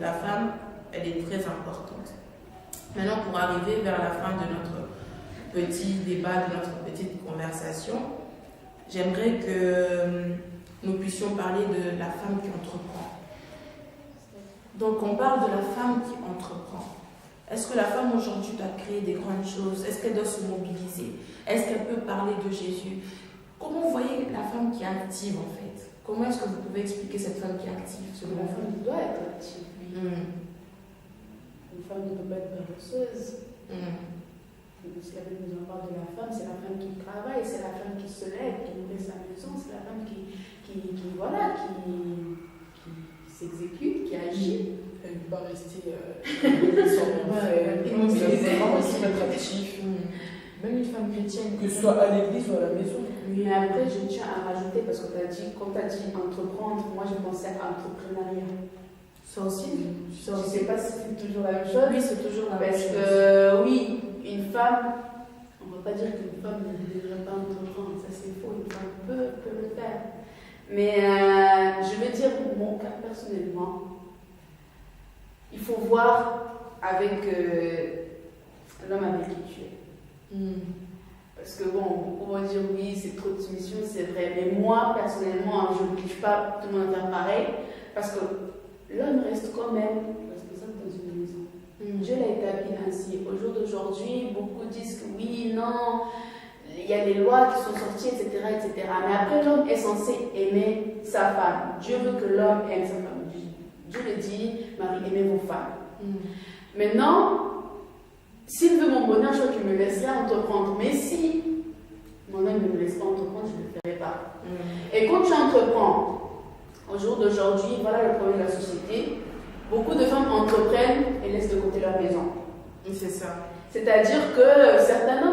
la femme, elle est très importante. Maintenant, pour arriver vers la fin de notre petit débat, de notre petite conversation, j'aimerais que nous puissions parler de la femme qui entreprend. Donc on parle de la femme qui entreprend. Est-ce que la femme aujourd'hui doit créer des grandes choses? Est-ce qu'elle doit se mobiliser? Est-ce qu'elle peut parler de Jésus? Comment vous voyez la femme qui est active en fait? Comment est-ce que vous pouvez expliquer cette femme qui est active selon La vous? femme doit être active, oui. Une femme ne peut pas être paresseuse. parce qu'avec nous on parle de la femme, c'est la femme qui travaille, c'est la femme qui se lève, qui nourrit sa maison, c'est la femme qui s'exécute, qui agit. Elle ne peut pas rester sans rien faire. Immobilisée. C'est vraiment se mettre actif. Même une femme chrétienne. Que ce soit à l'église ou à la maison. Mais après, je tiens à rajouter, parce que quand tu as dit entreprendre, moi je pensais à entrepreneuriat. Ça aussi, Je ne sais pas si c'est toujours la même chose. oui, c'est toujours la même Parce chose. que, oui, une femme, on ne va pas dire qu'une femme ne devrait pas entreprendre, ça c'est faux, une femme peut le faire. Mais je veux dire, pour mon cas personnellement, il faut voir avec l'homme avec qui tu es. Parce que bon, on va dire oui, c'est trop de soumission, c'est vrai. Mais moi, personnellement, je n'oblige pas tout le monde à faire pareil. Parce que l'homme reste quand même responsable dans une maison. Dieu l'a établi ainsi. Au jour d'aujourd'hui, beaucoup disent que oui, non, il y a des lois qui sont sorties, etc., etc. Mais après, l'homme est censé aimer sa femme. Dieu veut que l'homme aime sa femme. Dieu le dit, Marie, aimez vos femmes. Maintenant, s'il veut mon bonheur, je crois qu'il me laisserait entreprendre. Mais si moi-même ne me laisse pas entreprendre, je ne le ferai pas. Et quand tu entreprends, au jour d'aujourd'hui, voilà le problème de la société. Beaucoup de femmes entreprennent et laissent de côté leur maison. C'est ça. C'est-à-dire que certains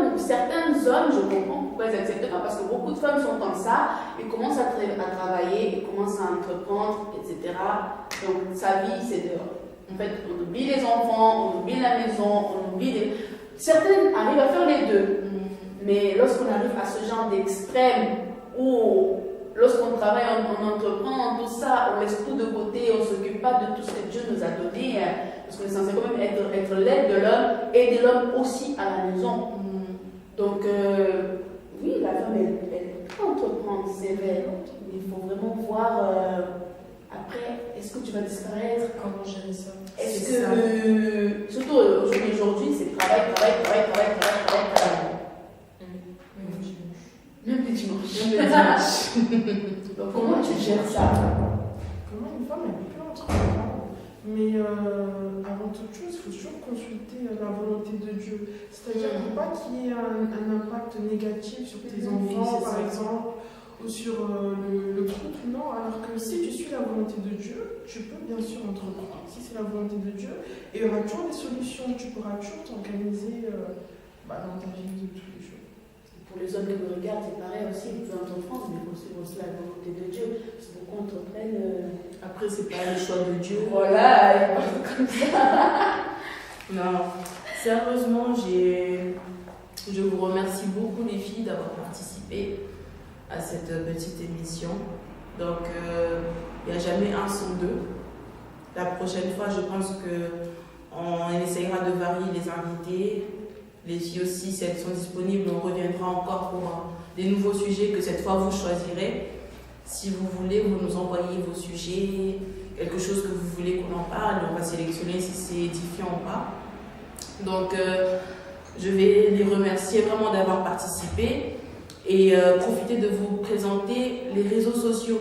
hommes, je comprends pourquoi ils n'acceptent pas, parce que beaucoup de femmes sont comme ça, ils commencent à travailler, ils commencent à entreprendre, etc. Donc sa vie, c'est dehors. En fait, on oublie les enfants, on oublie la maison, on oublie les... Certaines arrivent à faire les deux. Mais lorsqu'on arrive à ce genre d'extrême où lorsqu'on travaille, on entreprend, tout ça, on laisse tout de côté, on ne s'occupe pas de tout ce que Dieu nous a donné, parce qu'on est censé quand même être l'aide de l'homme, aider l'homme aussi à la maison. Donc, oui, la femme, elle peut entreprendre, c'est vrai, mais il faut vraiment voir après, est-ce que tu vas disparaître? Comment gérer ça? Est-ce que, surtout aujourd'hui, c'est travail. Même les dimanches. Donc, comment tu gères ça? Comment une femme, elle peut entreprendre. Mais avant toute chose, il faut toujours consulter la volonté de Dieu. C'est-à-dire qu'il ne faut pas qu'il y ait un impact négatif sur tes enfants, par exemple, ou sur le couple. Non, alors que si tu suis la volonté de Dieu, tu peux bien sûr entreprendre. Si c'est la volonté de Dieu, et il y aura toujours des solutions. Tu pourras toujours t'organiser dans ta vie de tous les jours. Pour les hommes qui me regardent, c'est pareil aussi, ils peuvent entreprendre, mais il faut suivre aussi la volonté de Dieu. Parce que beaucoup entreprennent. Après, c'est pas le choix de Dieu. Voilà, et pas comme ça. Non, sérieusement, je vous remercie beaucoup les filles d'avoir participé à cette petite émission. Donc, il n'y a jamais un sans deux. La prochaine fois, je pense qu'on essayera de varier les invités. Les filles aussi, si elles sont disponibles, on reviendra encore pour des nouveaux sujets que cette fois vous choisirez. Si vous voulez, vous nous envoyez vos sujets, quelque chose que vous voulez qu'on en parle, on va sélectionner si c'est édifiant ou pas. Donc, je vais les remercier vraiment d'avoir participé et profiter de vous présenter les réseaux sociaux.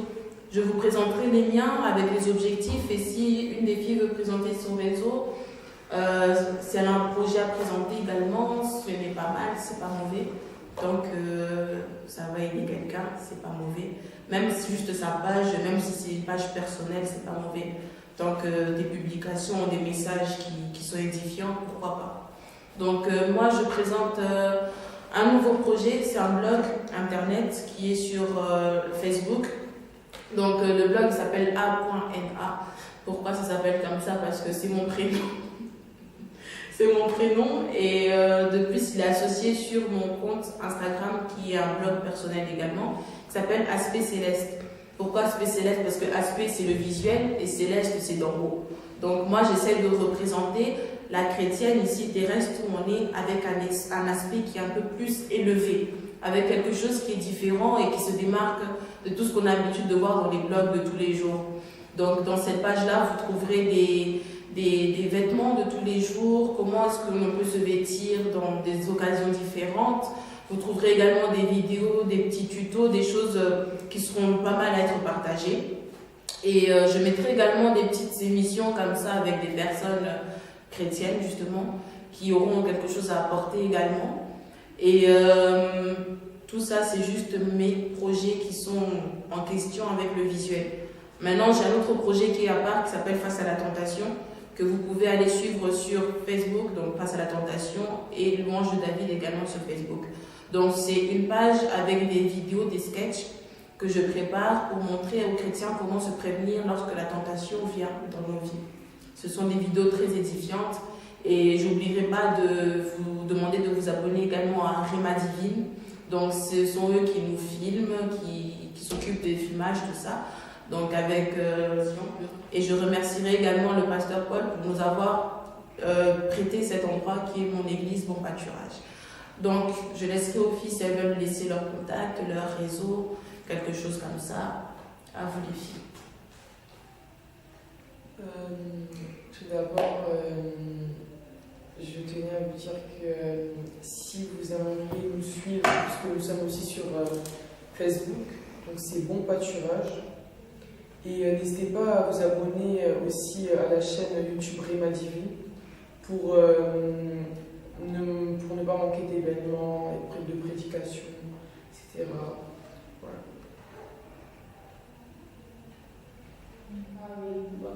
Je vous présenterai les miens avec les objectifs et si une des filles veut présenter son réseau, si elle a un projet à présenter également, ce n'est pas mal, c'est pas mauvais. Donc, ça va aider quelqu'un, c'est pas mauvais. Même si juste sa page, même si c'est une page personnelle, c'est pas mauvais. Donc, des publications, des messages qui sont édifiants, pourquoi pas. Donc, moi, je présente un nouveau projet, c'est un blog internet qui est sur Facebook. Donc, le blog s'appelle a.na. Pourquoi ça s'appelle comme ça? Parce que c'est mon prénom. C'est mon prénom et de plus il est associé sur mon compte Instagram qui est un blog personnel également qui s'appelle Aspect Céleste. Pourquoi Aspect Céleste? Parce que Aspect c'est le visuel et Céleste c'est d'en haut. Donc moi j'essaie de représenter la chrétienne ici terrestre où on est avec un aspect qui est un peu plus élevé, avec quelque chose qui est différent et qui se démarque de tout ce qu'on a l'habitude de voir dans les blogs de tous les jours. Donc dans cette page-là vous trouverez des vêtements de tous les jours, comment est-ce que l'on peut se vêtir dans des occasions différentes. Vous trouverez également des vidéos, des petits tutos, des choses qui seront pas mal à être partagées. Et je mettrai également des petites émissions comme ça avec des personnes chrétiennes justement, qui auront quelque chose à apporter également. Et tout ça, c'est juste mes projets qui sont en question avec le visuel. Maintenant, j'ai un autre projet qui est à part, qui s'appelle Face à la tentation, que vous pouvez aller suivre sur Facebook, donc Face à la tentation, et Louange de David également sur Facebook. Donc c'est une page avec des vidéos, des sketchs que je prépare pour montrer aux chrétiens comment se prévenir lorsque la tentation vient dans nos vies. Ce sont des vidéos très édifiantes et j'oublierai pas de vous demander de vous abonner également à Rima Divine. Donc ce sont eux qui nous filment, qui s'occupent des filmages, tout ça. Donc avec et je remercierai également le pasteur Paul pour nous avoir prêté cet endroit qui est mon église Bon Pâturage. Donc je laisserai aux filles si elles veulent laisser leur contact, leur réseau, quelque chose comme ça. À vous les filles. Tout d'abord, je tenais à vous dire que si vous aimeriez nous suivre, puisque nous sommes aussi sur Facebook, donc c'est Bon Pâturage. Et n'hésitez pas à vous abonner aussi à la chaîne YouTube Rima Divine pour ne pas manquer d'événements, de prédications, etc. Voilà. Ah oui, bon,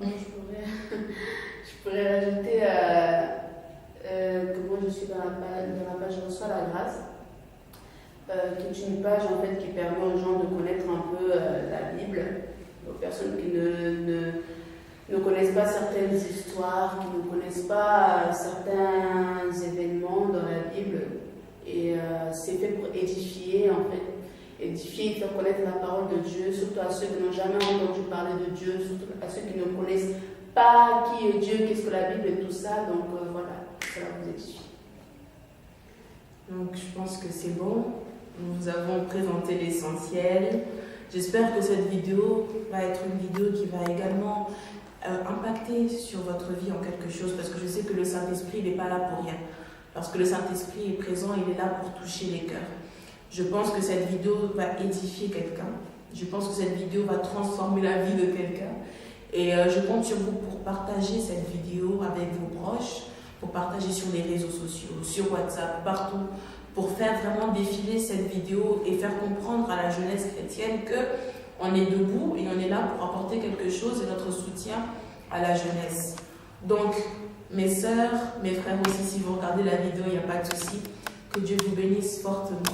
je pourrais rajouter que moi je suis dans la page Reçois la grâce, qui est une page en fait qui permet aux gens de connaître un peu la Bible, aux personnes qui ne connaissent pas certaines histoires, qui ne connaissent pas certains événements dans la Bible. Et c'est fait pour édifier en fait. Édifier et faire connaître la parole de Dieu, surtout à ceux qui n'ont jamais entendu parler de Dieu, surtout à ceux qui ne connaissent pas qui est Dieu, qu'est-ce que la Bible et tout ça. Donc voilà, ça va vous édifier. Donc je pense que c'est bon. Nous avons présenté l'essentiel. J'espère que cette vidéo va être une vidéo qui va également impacter sur votre vie en quelque chose, parce que je sais que le Saint-Esprit n'est pas là pour rien. Lorsque le Saint-Esprit est présent, il est là pour toucher les cœurs. Je pense que cette vidéo va édifier quelqu'un. Je pense que cette vidéo va transformer la vie de quelqu'un. Et je compte sur vous pour partager cette vidéo avec vos proches, pour partager sur les réseaux sociaux, sur WhatsApp, partout, pour faire vraiment défiler cette vidéo et faire comprendre à la jeunesse chrétienne qu'on est debout et on est là pour apporter quelque chose et notre soutien à la jeunesse. Donc, mes sœurs, mes frères aussi, si vous regardez la vidéo, il n'y a pas de souci. Que Dieu vous bénisse fortement.